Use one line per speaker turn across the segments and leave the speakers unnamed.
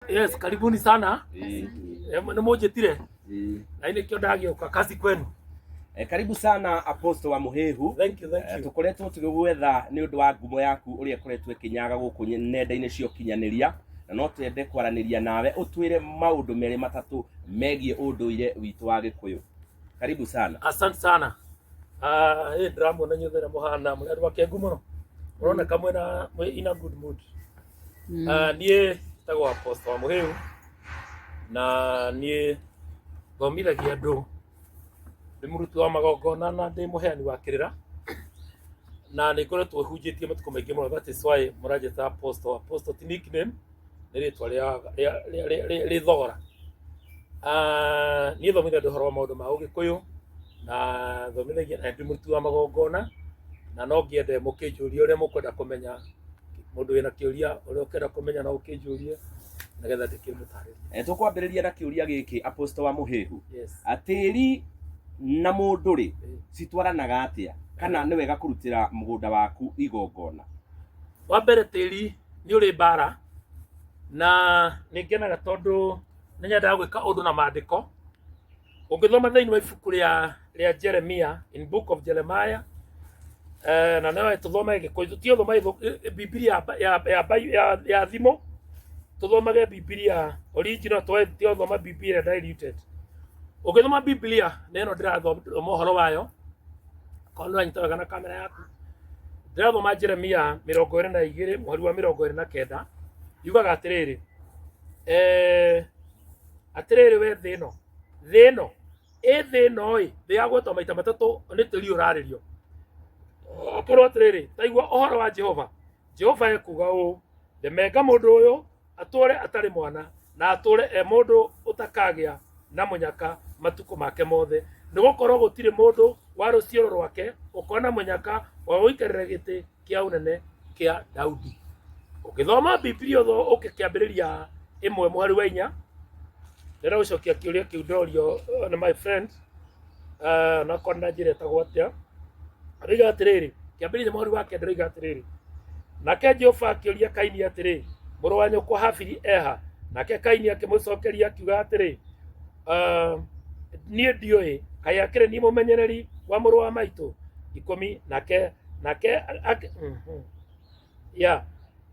Yes, karibuni sana. Ni mujitire. Na ile kio ndagioka kazi kwenu.
Karibu sana Apostle wa Muhehu.
Thank you.
Tukoretwo tugigwetha ni undu wa ngumo yaku uria koretwo ikinyaga guku nenda-ini cio kinyaniria, na no twende kwaraniria nawe utwire maundu meri matatu megie unduire witu wa Gikuyu. Karibu sana.
Asante sana. Drama na nyuthera muhana muri andu akengu muno. Urona kamwe na in a good mood. Nie tagwo Apostle wa Muhehu na nie thomithagia andu ndi muruti wa magongona na ndi muheani wa kirira na ni ngoretwo hunjitie matuko maingi muno. That is why murajeta Apostle ti nickname ni ritwa ri thogora. Ni thomithia andu horo wa maundu ma Ugikuyu na thomithagia na ndi muruti wa magongona na no ngiende mukinjuria uria mukwenda kumenya mundu wina kiuria uria ukenda kumenya na ukinjuria na getha ndikimutariria.
Tukwambiriria na kiuria giki Apostle wa Muhehu.
Yes.
Atiri na munduri citwaranaga atia kana ni wega kurutira mugunda waku igongona?
Wa mbere tiri ni uri bara na ningenaga tondu ninyendaga gwika undu na maandiko. Ungithoma thiini wa ibuku ria Jeremiah, in book of Jeremiah, na nawe tuthoma Gikuyu, ti thoma Biblia ya thimo, tuthomage Biblia original, ti thoma Biblia diluted. Ungithoma Biblia neno ndirathoma uhoro wayo kono anyitaga kana kamera yaku. Ndirathoma Jeremiah 22 mweri wa 29 yugaga atiriri we thino thi yagwetwo maita matatu ni tiri uraririo. Okorwo atiriri taigua uhoro wa Jehova ekuga uu: ndemenga mundu uyu ature atari mwana na ature mundu utakagia na munyaka matuko make mothe, nigukorwo gutire mundu wa rucioro rwake ukona munyaka wa guikarira giti kia unene kia Daudi. Ukithoma Biblia ukikiambiriria 1 mweri wa 4 ndera ucokia kiuria kiu ndorio na my friend na kona njire tagwo atia ariga atiriri kiambiriria mweri wa 9 ariga atiriri nake Jehova akiuria Kaini atiri muru wa nyoko Habili eha, nake Kaini akimucokeria akiuga atiri nie ndioi kai akire ni mumenyereri wa muru wa maitu 10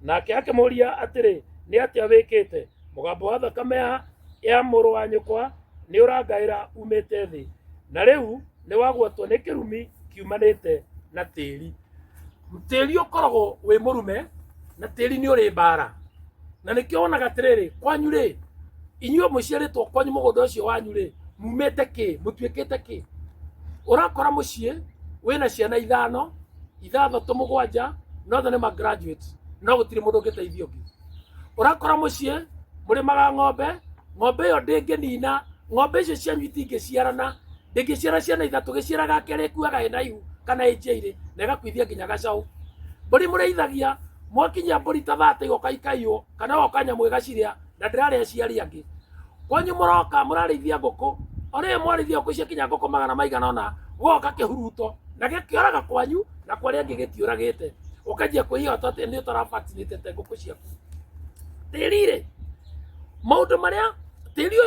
nake akimuria atiri ni atia wikite mugambo wa thakame ya muru wa nyukwa ni urangaira umite thi na riu ni wagwatwo ni kirumi kiumanite na tiri. Tiri ukoragwo wi murume na tiri ni uri bara, na nikio onaga atiriri kwanyu ri inyuo muciaritwo kwanyu mugunda ucio wanyu ri mumete ki mutuikite ki. Urakora mucie wina ciana 5 6 7 no thane ma graduate no gutiri mundu ngiteithio ki. Urakora mucie muri maga ng'ombe yo ndinginina, ng'ombe icio cianyu itingiciarana, ndingiciara ciana 3 giciaraga kere kuaga ina ihu kana ijiri na gakwithia nginya gacau. Mburi mureithagia mwakinya mburi ta 30 igoka ikaiyo kana okanya mwega ciria na ndiraria ciari angi. Kwanyu muroka murarithia nguku, ore mwarithia nguku cia kinya nguku 100 maigana ona goka kihuruto na gikioraga kwanyu na kwari angi gitiuragite ukajia kwihota ati ni utara vaccinate nguku ciaku. Tirire maundu maria tiri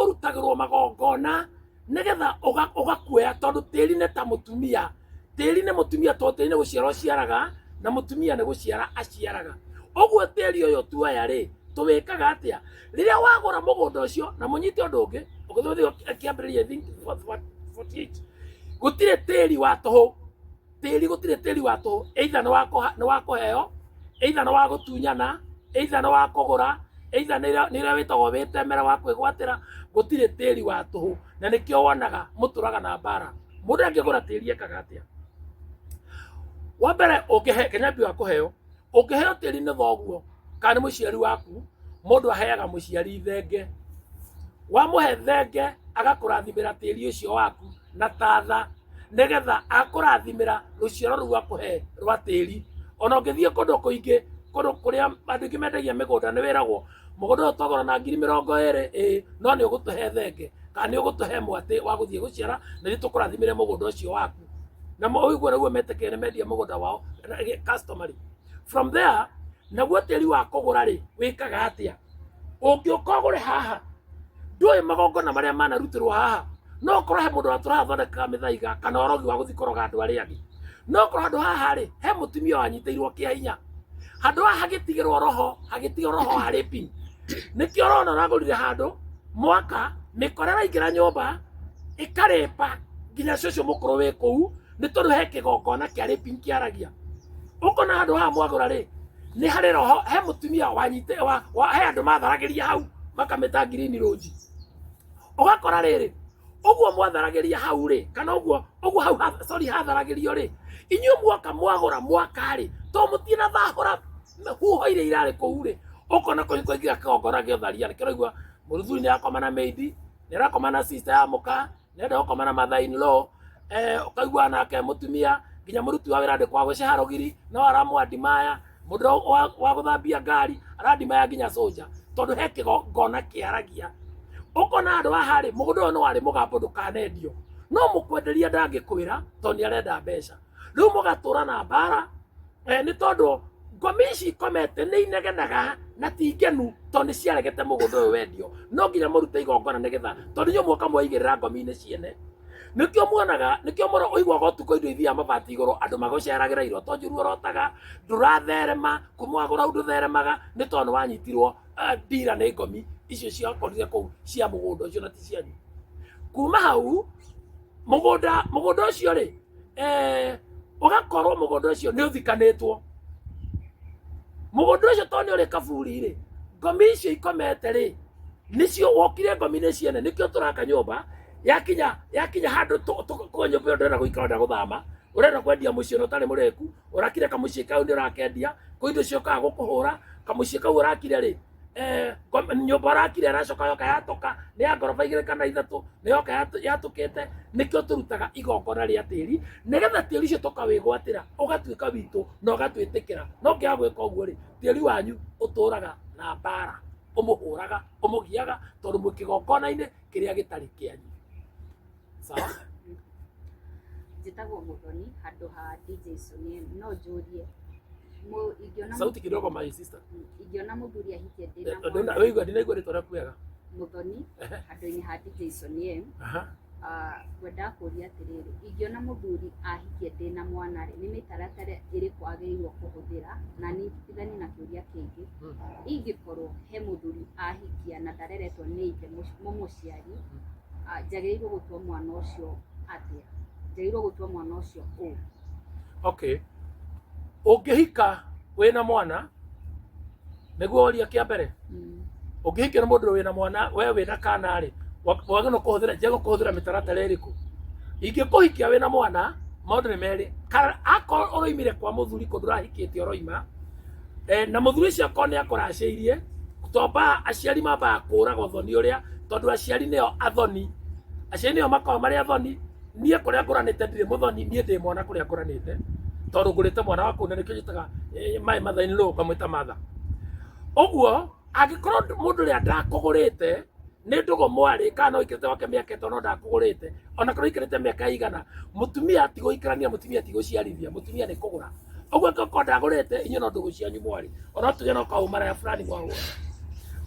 urutagirwo magongona nigetha ugakuoya tondu tiri ni ta mutumia. Tiri ni mutumia tondu tiri ni guciara ciaraga na mutumia ni guciara aciaraga. Oguo tiri uyu tuoya ri tuwikaga atia riria wagura mugunda ucio na munyite undu ungi ukithuthio kiambiriria 48 gutire tiri wa toho. Gutire tiri wa toho, either ni wakuheo, either ni wa gutunyana, either ni wa kugura, either ni witagwo witemera wa kwigwatira. Gutire tiri wa toho na nikio wonaga muturaga na bara. Mundu angigura tiri ekaga atia? Wa mbere ungihe kenyambi wa kuheo, ungiheo tiri ni thoguo kana ni muciari waku, mundu aheaga muciari thenge. Wa muhe thenge agakurathimira tiri ucio waku na tatha nigetha akurathimira ruciaro ru akuhe rwa tiri. Ona ungithie kundu kuingi kundu kuria andu ingi mendagia migunda ni wiragwo mugunda utogora na 20,000 no ni ugutuhe thenge kana ni ugutuhe mwate wa guthie guciara na nitukurathimire mugunda ucio waku. Na mo uiguo naguo metekere media mugunda wao customary. From there naguo tiri wa kugura ri wikaga atia? ũngĩũka haha ndũĩ magongona marĩa manarutirwo haha no korwo he mũndũ watũrathondeka mĩthaiga kana orogi wa gũthi kũroga andũ arĩa angĩ no korwo handũ haha rĩ he mũtumia wanyitĩirwo kĩa hinya handũ haha hagĩtigĩrwo roho harĩ pin nĩkĩo ũrona ũragũrire handũ mwaka mĩkora ĩraingĩra nyũmba ĩkarĩpa nginya cũcũ mũkũrũ wĩ kũu nĩ tondũ he kĩgongona kĩarĩ pin kĩaragia ũkona handũ haha mwagũra rĩ nĩ harĩ roho he mũtumia wanyite he andũ matharagĩria hau makamĩta green rose ũgakora rĩrĩ ũguo mwatharagĩria hau rĩ kana ũguo hau hatharagĩrio rĩ inyuĩ mwoka mwagũra mwaka rĩ to mũtina thahũra huho iria irarĩ kũu rĩ ũkona kũingĩra kĩgongona gĩa ũtharia nĩkĩo ũraigua mũthuri nĩarakoma na maidi nĩarakoma na sister ya mũka nĩenda gũkoma na mother in law ũkaigua nake mũtumia nginya mũruti wa wĩra ndĩkwa gũceha rũgiri no aramwandimaya mũndũ wa gũthambia ngari arandimaya nginya soja tondũ he kĩgongona kĩaragia ũkona andũ haha rĩ mũgũnda ũyũ nĩ warĩ mũgambo ndũkanendio no mũkwenderia ndangĩkwĩra tondũ nĩarenda mbeca rĩu mũgatũra na mbara nĩ tondũ ngomi ici ikomete nĩ inegenaga na ti ngenu tondũ nĩ ciaregete mũgũnda ũyũ wendio no nginya mũrute igongona nĩgetha tondũ inyuĩ mwoka mwaigĩrĩra ngomi-inĩ ciene nĩkĩo muonaga nĩkĩo mũno ũiguaga ũtukũ indo ithia mabati igũrũ andũ magũceragĩra iroto njũru ũrotaga ndũratherema kũmwagũra u ndũtheremaga nĩ tondũ nĩ wanyitirwo ndira nĩ ngomi icio ciakorire kũu cia mũgũnda ũcio na ti cianyu kuma hau mũgũnda ũcio rĩ ũgakorwo mũgũnda ũcio nĩ ũthikanĩtwo mũgũnda ũcio tondũ nĩ ũrĩ kaburi rĩ ngomi icio ikomete rĩ nĩcio wokire ngomi-inĩ ciene nĩkĩo tũraka nyũmba yakinya handũ kwa nyũmba ĩyo ndĩrenda gũikara ndĩrenda gũthama ũrenda kwendia mũciĩ ũrĩa ũtarĩ mũrĩku ũrakire kamũciĩ kau nĩ ũrakendia kwa indo ciokaga gũkũhũra kamũciĩ kau ũrakire rĩ nyũmba ũrakire ĩracoka yoka yatoka nĩ ya ngoroba 2 kana 3 nĩ yoka yatũkĩte nĩkĩo tũrutaga igongona rĩa tĩri nĩgetha tĩri ũcio tũkawĩgwatĩra ũgatuĩka witũ na ũgatwĩtĩkĩra no ngĩaga gwĩka ũguo rĩ tĩri wanyu ũtũraga na mbara ũmũhũraga ũmũgiaga tondũ mwĩ kĩgongona-inĩ kĩrĩa gĩtarĩ kĩanyu sawa
njĩtagwo Mũthoni handũ ha DJ Sonia no njũrie
sauti kidogo my sister
ingiona mũthuri ahikie ndĩna
ndona weigua ndinaigua rĩtwa rĩaku wega
Mũthoni handũ-inĩ ha DJ Sonia kwenda kũria atĩrĩrĩ ingiona mũthuri ahikie ndĩna mwana rĩ nĩ mĩtaratara ĩrĩkũ agĩrĩirwo kũhũthĩra na nĩ ithani na kĩũria kĩngĩ ingĩkorwo he mũthuri ahikia na ndareretwo nĩ ithe mũciari njagĩrĩirwo gũtua mwana ũcio atĩa njagĩrĩirwo gũtua mwana ũcio ũũ
okay ũngĩhika wĩna mwana nĩguo ũria kĩa mbere ũngĩhikio nĩ mũndũ wĩna mwana we wĩna kana rĩ wagĩrĩirwo kũhũthĩra njagĩrĩirwo kũhũthĩra mĩtaratara ĩrĩkũ ingĩkũhikia wĩna mwana maũndũ nĩ merĩ akorwo ũroimire kwa mũthuri kũndũ ũrahikĩtie ũroima na mũthuri ũcio akorwo nĩ akũracĩirie tomba aciari mambaga kũũraga ũthoni ũrĩa tondũ aciari nĩo athoni aciari nĩo makoragwo marĩ athoni niĩ kũrĩa ngũranĩte ndirĩ mũthoni niĩ ndĩ mwana kũrĩa ngũranĩte tondũ ngũrĩte mwana waku nĩ nĩkĩo njĩtaga my mother in law ngamwĩta mother ũguo angĩkorwo mũndũ ũrĩa ndakũgũrĩte nĩ ndũgũ mwarĩ kana ũikĩrĩte wake mĩaka 5 no ndakũgũrĩte ona korwo ũikĩrĩte mĩaka 100 mũtumia tigũikarania mũtumia tigũciarithia mũtumia nĩ kũgũra ũguo angĩkorwo ndagũrĩte inyuĩ no ndũgũ cianyu mwarĩ ona tuge no kauma ya fulani mwahũra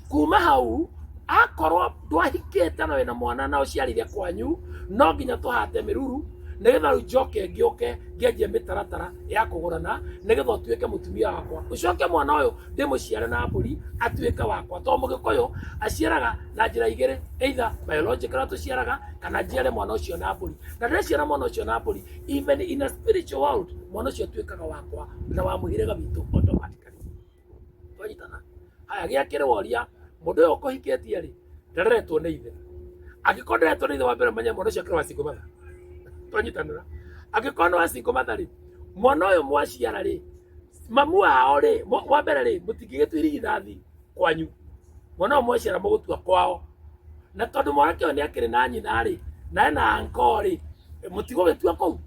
kuma hau akorwo ndwahikĩte na wĩna mwana na ũciarithia kwanyu no nginya tũhate mĩruru nĩgetha rĩu njoke ngĩũke ngĩenjie mĩtaratara ya kũgũrana nĩgetha ũtuĩke mũtumia wakwa ũcoke mwana ũyũ ndĩmũciare na mbũri atuĩke wakwa tondũ mũgĩkũyũ aciaraga na njĩra igĩrĩ either biological tũciaraga kana njiare mwana ũcio na mbũri na ndĩreciara mwana ũcio na mbũri even in a spiritual world mwana ũcio atuĩkaga wakwa na wa mũhĩrĩga witũ automatically twanyitana haya gĩakĩrĩ woria mũndũ ũyũ ũkũhikĩtie rĩ ndareretwo nĩ ithe angĩkorwo ndareretwo nĩ ithe wa mbere menye mwana ũcio akĩrĩ wa single mother twanyitanĩra angĩkorwo nĩ wa single mother rĩ mwana ũyũ mwaciara rĩ mamu wao rĩ wa mbere rĩ mũtingĩgĩtua irigithathi kwanyu mwana ũyũ mwaciara mũgũtua kwao na tondũ mwanake ũyũ nĩ akĩrĩ na nyina rĩ na ena anko rĩ mũtigũgĩtua kũu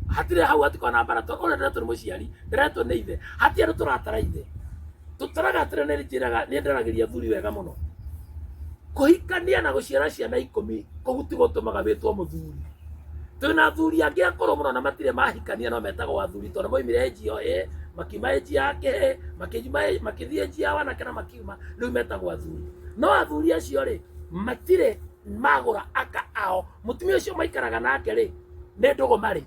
hatirĩ hau hatikoo na mbara tondũ ũrĩa ndaretwo nĩ mũciari ndaretwo nĩ ithe hatirĩ andũ tũratara ithe tũtaraga atĩrĩ nĩ nderagĩria thuri wega mũno kũhikania na gũciara ciana 10 kũguti gũtũmaga wĩtwo mũthuri twĩna thuri angĩ akũrũ mũno na matirĩ mahikania no metagwo athuri tondũ moimire NGOA makima eji yake makithie eji ya wana kana makiuma riu metagwo athuri no athuri acio ri matire magura aka ao mutumia ucio maikaraga nake ri ne ndogo mari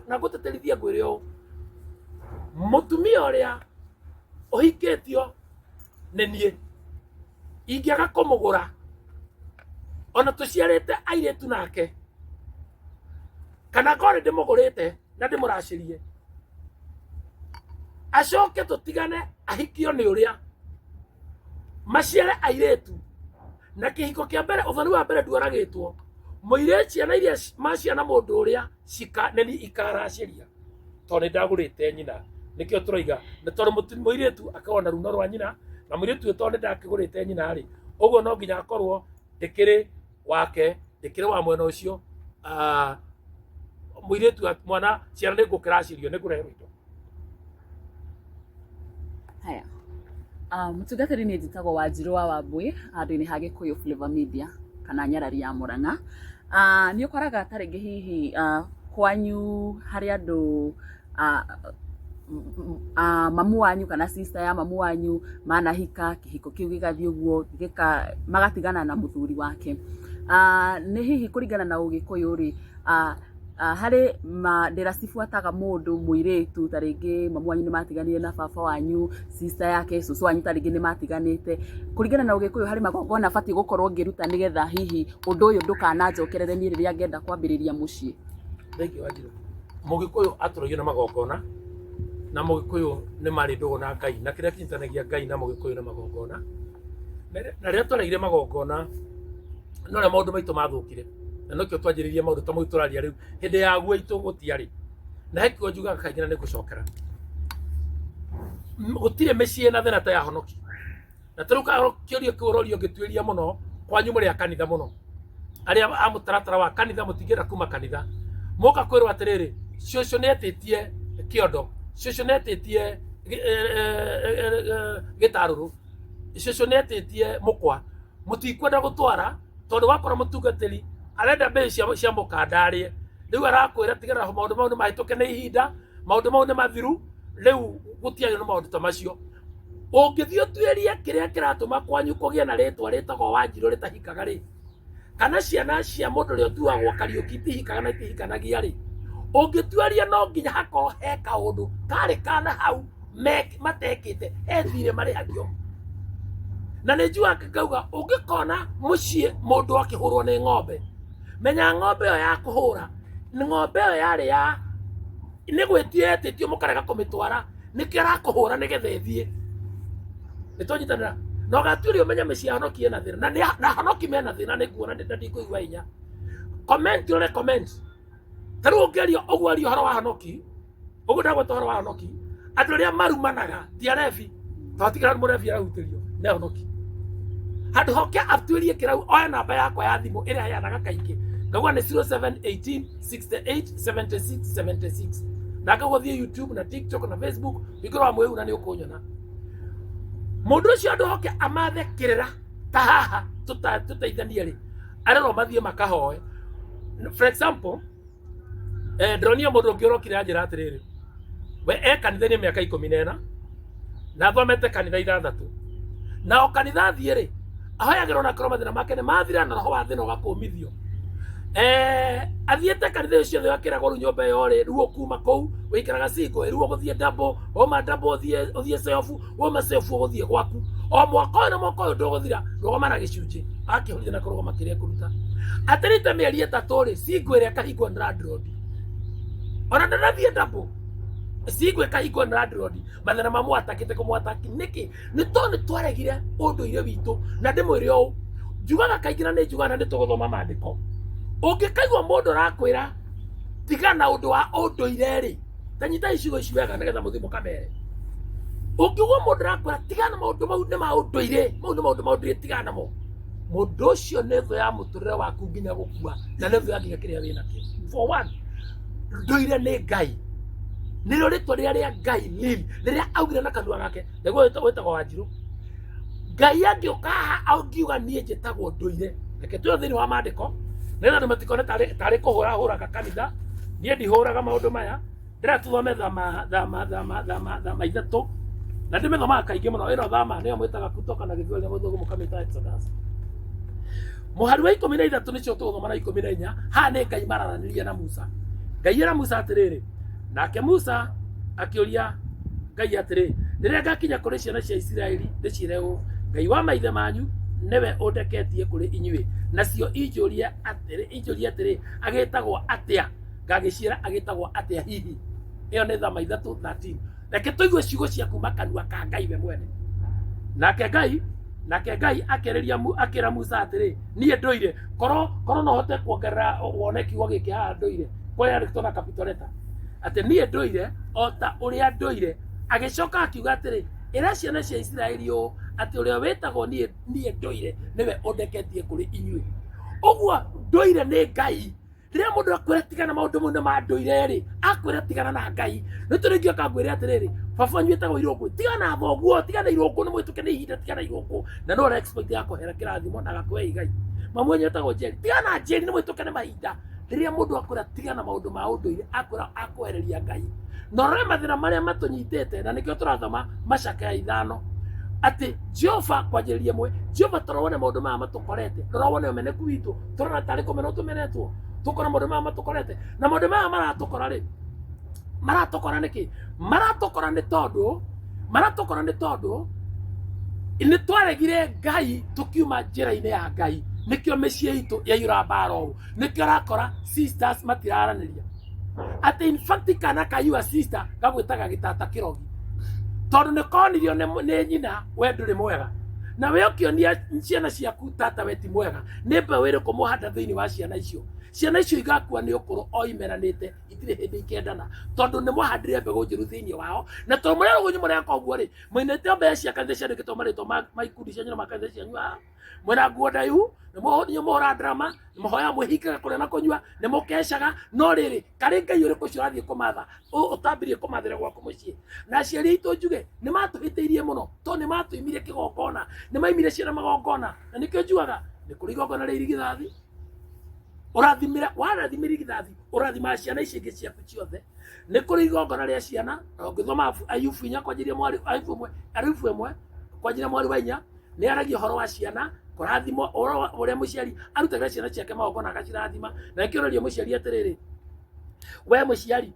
na guteterithia ngwire o mutumia uria ohiketio ne nie ingiaga kumugura ona tuciarite airetu nake kana kore ndimugurite na ndimuracirie acoke tutigane ahikio ni uria maciare airetu na kihiko kia mbere uthoni wa mbere nduoragitwo muire ciana iria maciana mundu uria cika neni ikaraciria tondu ndagurite nyina nikio turoiga ni tondu muiretu akona runo rwa nyina na muiretu tondu ndakigurite nyina ri uguo no nginya akorwo ndikiri wake ndikiri wa mwena ucio muiretu mwana ciana ni ngukiracirio ni ngurehero indo
haya mutungatiri ni njitagwo Wanjiru wa Wambui handu-ini ha Gikuyu Flavor Media kana Nyarari ya Murang'a ni ukoraga taringi hihi kwanyu hari andu mamu wanyu kana sister ya mamu wanyu manahika kihiko kiu gigathie uguo magatigana na muthuri wake ni hihi kuringana na Ugikuyu ri hari ndiracibuataga mundu muiretu taringi mamu wanyu ni matiganire na baba wanyu sister yake susu wanyu taringi ni matiganite kuringana na Ugikuyu hari magongona bati gukorwo ngiruta nigetha hihi undu uyu ndukananjokerere ni riria ngenda kwambiriria mucii
thengi Wanjiru Mugikuyu aturoigio na magongona na Mugikuyu ni mari ndogo na Ngai na kiria kinyitanagia Ngai na Mugikuyu na magongona na riria twareire magongona no na maundu maitu mathukire na nokio twanjiririe maundu ta turaria riu hindi ya guo itu gutiari na hekio njuga kaingina ni gucokera gutire mecii na thena ta ya honoki na turuka kiorio kiurorio ngitwiria muno kwanyu muri akanitha muno aria amutaratara wa kanitha mutingira kuma kanitha muka kwirwo atiriri ciocio netitie kiondo ciocio netitie gitaruru ciocio netitie mukwa mutikwenda gutwara tondu wakora mutungatiri arenda mbei cia mukandarie riu arakwira tigana maundu mau ni mahituke ni ihinda maundu mau ni mathiru riu gutiayo ni maundu ta macio ungithio tuerie kiria kiratuma kwanyu kugia na ritwa ritagwo Wanjiru ritahikaga ri kana ciana cia mundu ri tuagwo Kariuki itihikaga na itihikanagia ri ungitueria no nginya hakorwo he kaundu kari kana hau matekite ethire mari agio na ni njuaga ngauga ungikona mucii mundu akihurwo ni ng'ombe menya ng'ombe yo ya kuhura ni ng'ombe yo yari ya ni gwitie titio mukarega kumitwara niki arakuhura nigetha ithie nitonyitana no gaturio menya mecii honokie na thina na honoki mena thina ni kuona ndikuigua inya comment ule comment taru ngerio ogwario horo wa honoki ugu ndagwo horo wa honoki andu ria marumanaga tiarefi tatigara murefi arahutirio ne honoki handu hoke atuirie kirau oya namba yakwa ya thimu iria yanaga kaingi ngagwa ni 0718 68 76 76 na ngagwathie YouTube na TikTok na Facebook igoro amwe una ni ukunyona mundu ucio andu hoke amathe kirira ta haha tutaithanie ri arero mathie makahoe for example dronia mundu ngiorokire anjira atiriri we kanithani miaka 14 na thomete kanitha 6 na o kanitha thiere ahoyagirwo na koroma thina make ni mathira na roho wa thina ugakumithio athiete kanitha ucio thio akiragwo ru nyumba yo ri ruo kuma kou wikaraga singo ruo guthie double oma double uthie selfu oma selfu guthie gwaku o mwaka na mwaka ndoguthira rogoma na gicunji akihurithia na koroma kiria kuruta atirite mieri 3 ri singo iria kahingwo landlord ona ndanathie double singo kahingwo landlord mathana mamu atakite kumwataki niki ni toni twaregire unduire witu na ndimwire o njugaga kaingira ni njugaga na ndituguthoma maandiko ungikaigwa mundu rakwira tigana undu wa unduire ri tanyita icigo ici wega nigetha muthimo kamere ungigwa mundu rakwira tigana maundu mau ni maunduire mau ni maundu maunduire tigana mo mundu ucio ni thu ya muturire waku nginya gukua na ni thu ya nginya kiria wina kio for one nduire ni Ngai niro ritwa ria Ngai nili riria augire na kanua gake niguo wetagwo Wanjiru Ngai angiokaha augiuga nie njitagwo nduire reke tuyo thini wa maandiko nena matikone tari kuhura huraga kanitha nie ndihuraga maundu maya ndĩratũthome thama ithatũ na ndĩmĩthomaga kaingĩ mũno. Ĩno thama nĩyo mwĩtaga Kutoka na Gĩthweri na Gĩthũngũ mũkamĩta Exodus. Mũhari wa 13 nĩcio tũgũthoma na 14. Haha nĩ Ngai mararanĩria na Musa. Ngai era Musa atĩrĩrĩ, nake Musa akĩũria Ngai atĩrĩ, rĩrĩa ngakinya kũrĩ ciana cia Isiraeli ndĩciĩre ũũ, Ngai wa maithe manyu nĩwe ũndeketie kũrĩ inyuĩ, nacio injũria atĩrĩ agĩtagwo atĩa, ngagĩciĩra agĩtagwo atĩa hihi. Ĩyo nĩ thama ithatũ 13. Reke tũigue ciugo cia kuma kanua ka Ngai we mwene. Nake Ngai akĩra Musa atĩrĩ, niĩ ndũire korwo no hote kuongerera wone kiugo gĩkĩ haha ndũire kũrĩa arĩtwo na capital letter atĩ niĩ ndũire o ta ũrĩa ndũire. Agĩcoka akiuga atĩrĩ, ĩra ciana cia Isiraeli ũũ atĩ ũrĩa wĩtagwo niĩ ndũire nĩwe ũndeketie kũrĩ inyuĩ. Ũguo ndũire nĩ Ngai. Rĩrĩa mũndũ akwĩra tigana maũndũ mũno ma ndũire rĩ, akwĩra tigana na Ngai. Nĩ tondũ ingĩ akwĩra atĩrĩrĩ, baba wanyu wĩtagwo irũngũ, tigana thoguo, tigana irũngũ, nĩ mwĩtũke nĩ ihinda, tigana irũngũ. Na no expect ya kũhera kĩrathimo na gakwe igai. Mamu wanyu wĩtagwo Njeri, tigana Njeri, nĩ mwĩtũke nĩ mahinda. Rĩrĩa mũndũ akwĩra tigana maũndũ ma ũndũire, akwĩra akwehereria Ngai. No rĩrĩa mathĩna marĩa matũnyitĩte na nĩkĩo tũrathoma Macakaya 5 atĩ Jehova kwanjĩrĩria mwe, Jehova tũrona maũndũ maya matũkorete, tũrona ũmeneku witũ, tũrona tarĩ kũmena tũmenetwo, tũkora maũndũ maya matũkorete. Na maũndũ maya maratũkora rĩ, maratũkora nĩkĩ? Maratũkora nĩ tondũ nĩ twaregire Ngai tũkiuma njĩra-inĩ ya Ngai. Nĩkĩo mĩciĩ itũ yaiyũra mbara ũũ, nĩkĩo rakora sisters matiraranĩria. Atĩ in fact kana kaiwa sister gagwĩtaga gĩtata kĩrogi, tondũ nĩ konirio nĩ nyina we ndũrĩ mwega, na we ũkĩonia ciana ciaku tata we ti mwega, nĩ mbeũ ĩrĩkũ mũhanda thĩinĩ wa ciana icio. Ciana icio igakua nĩ ũkũrũ o imeranĩte, itirĩ hĩndĩ ikendana, tondũ nĩ mwahandire mbegũ njũru thĩinĩ wao. Na tondũ mũrĩa rũgunyu mũreka ũguo rĩ, mũinĩte mbeũ cia kanitha ciandĩkĩtwo marĩtwa ma ikundi cianyu na makanitha cianyu haha, mwĩna nguo ndaihu, nĩ mũhũra ndarama, nĩ mũhoya mwĩhingaga kũrĩa na kũnyua, nĩ mũkecaga. No rĩrĩ, karĩ Ngai ũrĩkũ ũcio ũrathiĩ kũmatha ũtambirie kũmathĩra gwaku mũciĩ? Na aciari aitũ njuge nĩ matũhĩtĩirie mũno, tondũ nĩ matũimire kĩgongona, nĩ maimire ciana magongona. Na nĩkĩo njugaga nĩ kũrĩ igongona rĩa irigithathi, warathimĩra irigithathi ũrathimaga ciana ici ingĩ ciaku ciothe. Nĩ kũrĩ igongona rĩa ciana, ũngĩthoma Ayubu 4 kwanjĩrĩria Ayubu 1 kwanjĩrĩria mweri wa 4 nĩ aragia ũhoro wa ciana kũrathimwo, ũrĩa mũciari arutagĩra ciana ciake magongona agacirathima. Na nĩkĩonerio mũciari atĩrĩrĩ, we mũciari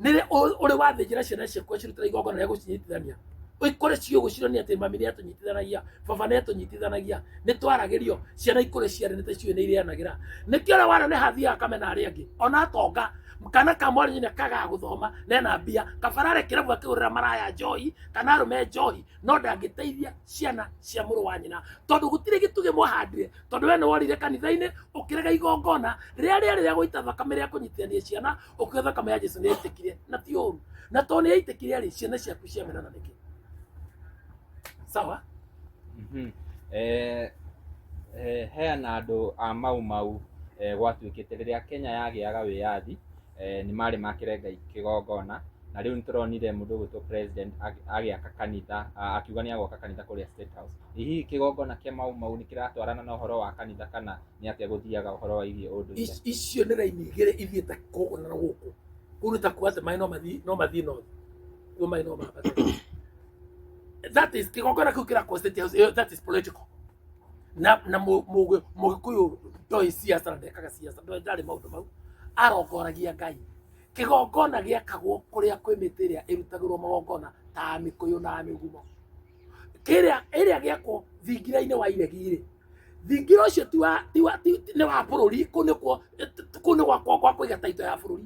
nĩrĩ ũrĩ wathĩnjĩra ciana ciaku cirutĩra igongona rĩa gũcinyitithania, ikore ciũgũ cironia atĩ mami nĩ atũnyitithanagia, baba nĩ atũnyitithanagia, nĩ twaragĩrio ciana ikore ciaranĩte ciũĩ nĩ ireanagĩra. Nĩkĩo ũrĩa wana nĩ hathiaga kamena arĩa angĩ, ona atonga kana kamwari nyina kaga gũthoma nena mbia kabarare kĩrabu akĩgũrĩra maraya njohi kana arũme njohi, no ndangĩteithia ciana cia mũrũ wa nyina, tondũ gũtirĩ gĩtugĩ mwahandire, tondũ we nĩ worire kanitha-inĩ ũkĩrega igongona rĩrĩa rĩa gũita thakame rĩa kũnyitithania ciana, ũkiuga thakame ya Jesũ nĩ yaitĩkire. Na ti ũru, na tondũ nĩ yaitĩkire rĩ, ciana ciaku ciamenana nĩkĩ? Sawa.
Heana andũ a mau gwatuĩkĩte rĩrĩa Kenya yagĩaga wĩyathi, nĩ marĩ makĩrenga kĩgongona, na rĩu nĩtũronire mũndũ ũgwĩtwo president agĩaka kanitha, akiuga nĩ agwaka kanitha kũrĩa State House. Hihi kĩgongona kĩa mau nĩ kĩratwarana na ũhoro wa kanitha kana nĩ atĩa gũthiaga ũhoro wa irio ũndũ
icio nĩ raini igĩrĩ ithiĩte kũgũna na gũkũ kũu ta kuate maĩ no mathiĩ no kuo maĩ no mabata. That is kĩgongona kĩu kĩrakwo State House, that is political. Na mũgĩkũyũ ndoĩ siasa na ndekaga siasa, ndarĩ maũndũ mau, arongoragia Ngai. Kĩgongona gĩakagwo kũrĩa kwĩ mĩtĩ ĩrĩa ĩrutagĩrwo magongona ta mĩkũyũ na mĩgumo. Ĩrĩa gĩakwo thingira-inĩ wa iregi-rĩ, thingira ũcio nĩ wa bũrũri, kũu nĩ gwa kũiga taito ya bũrũri.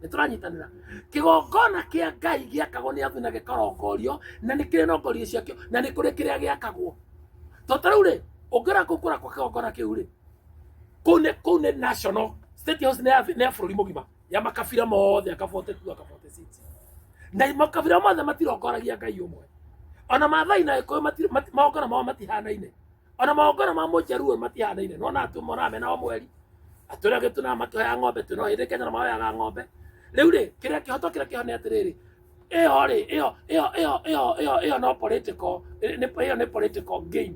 Nĩtũranyitanĩra. Kĩgongona kĩa Ngai gĩakagwo nĩ athuri na gĩkarongorio, na nĩ kĩrĩ nongorio ciakĩo, na nĩ kũrĩ kĩrĩa gĩakagwo. Tondũ rĩu-rĩ, ũngĩra kũkũra kwa kĩgongona kĩu-rĩ, kũu nĩ national. State House nĩ ya bũrũri mũgima, ya makabira mothe aka 42 aka 46. Na makabira mothe matirongoragia Ngai ũmwe. Ona Maathai na Gĩkũyũ magongona mao matihanaine. Ona magongona ma Mũjaruo matihanaine. Nona atĩ mona mena o mweri. Atũrĩa gĩtuna makĩhoya ng'ombe, twĩna hĩndĩ Kenya na mahoyaga ng'ombe. Rĩu-rĩ, kĩrĩa kĩhoto kĩrĩa kĩho nĩ atĩrĩrĩ, ĩyo no political, ĩyo nĩ political gain.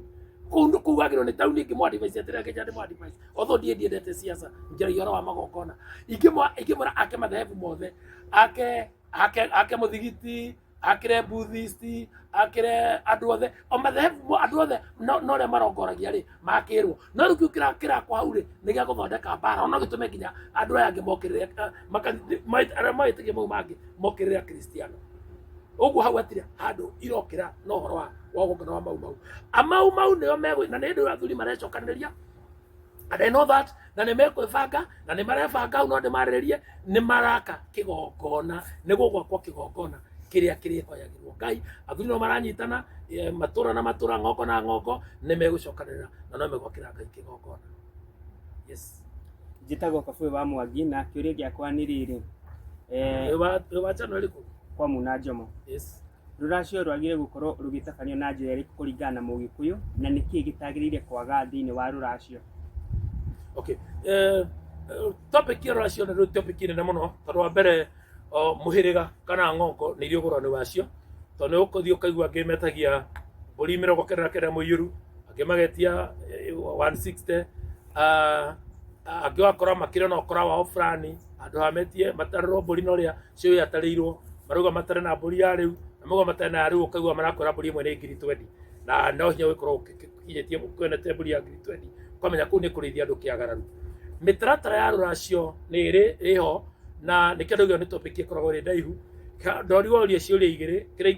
kugagirwo ni tauni ingi mwa device atira ke jade mwa device otho die diendete siasa njira yoro wa magokona ingimora ake madhehebu mothe ake muthigiti akire Buddhist akire andu othe o madhehebu andu othe no le marongoragia ri makirwo no riu kira kwa uri ni gya guthondeka bara ono gitume nginya andu aya angi mokirire maitikie mau mangi mokirire Kristiano uguo hau atire handu irokira no horo wa gukana wa mau nio megwe na ni ndu athuri marecokaniriria and I know that na ni mekwibanga na ni marebanga no ndi marĩrĩrie ni maraka kigongona ni gugwakwo kigongona kiria koyagirwo Ngai athuri no maranyitana matura na matura ngoko na ngoko ni megucokanĩrĩra na no megwakĩra Ngai kigongona. Yes,
njitagwo Kabũyũ wa Mwangi na kĩũria gĩakwa nĩ rĩrĩ
wa channel ĩrĩkũ
kwa Muna Njomo.
Yes,
rũracio rwagire gũkorwo rũgĩtabanio na njĩra ĩrĩkũ kũringana na Mũgĩkũyũ na nĩkĩĩ gĩtagĩrĩire kwaga thĩinĩ wa rũracio?
okay, topic ya rũracio nĩ topic nene mũno tondũ wa mbere muhiriga kana ng'ongo nĩ irio ngũrani wacio tondũ nĩ ũkũthiĩ ũkaigua ngĩmetagia mbũri 99 mũiyũru akĩmagetia 160 angĩwakora makĩrĩ na ũkora wao fulani andũ hametie matarĩrwo mbũri na ũrĩa cio yatarĩirwo marauga matarĩ na mbũri ya rĩu na mauga matarĩ na rĩu ũkaigua marakwĩra mbũri ĩmwe nĩ ngiri 20 na no hinya gũkorwo ũkinyĩtie kwendete mbũri ya ngiri 20 ũkamenya kũu nĩ kũrĩithia andũ kĩagararu. Mĩtaratara ya rũracio nĩ ĩho na nĩ kĩndũ gĩo nĩ topic ĩkoragwo ĩrĩ ndaihu ndoriwo ũria ciũria igĩrĩ kĩrĩa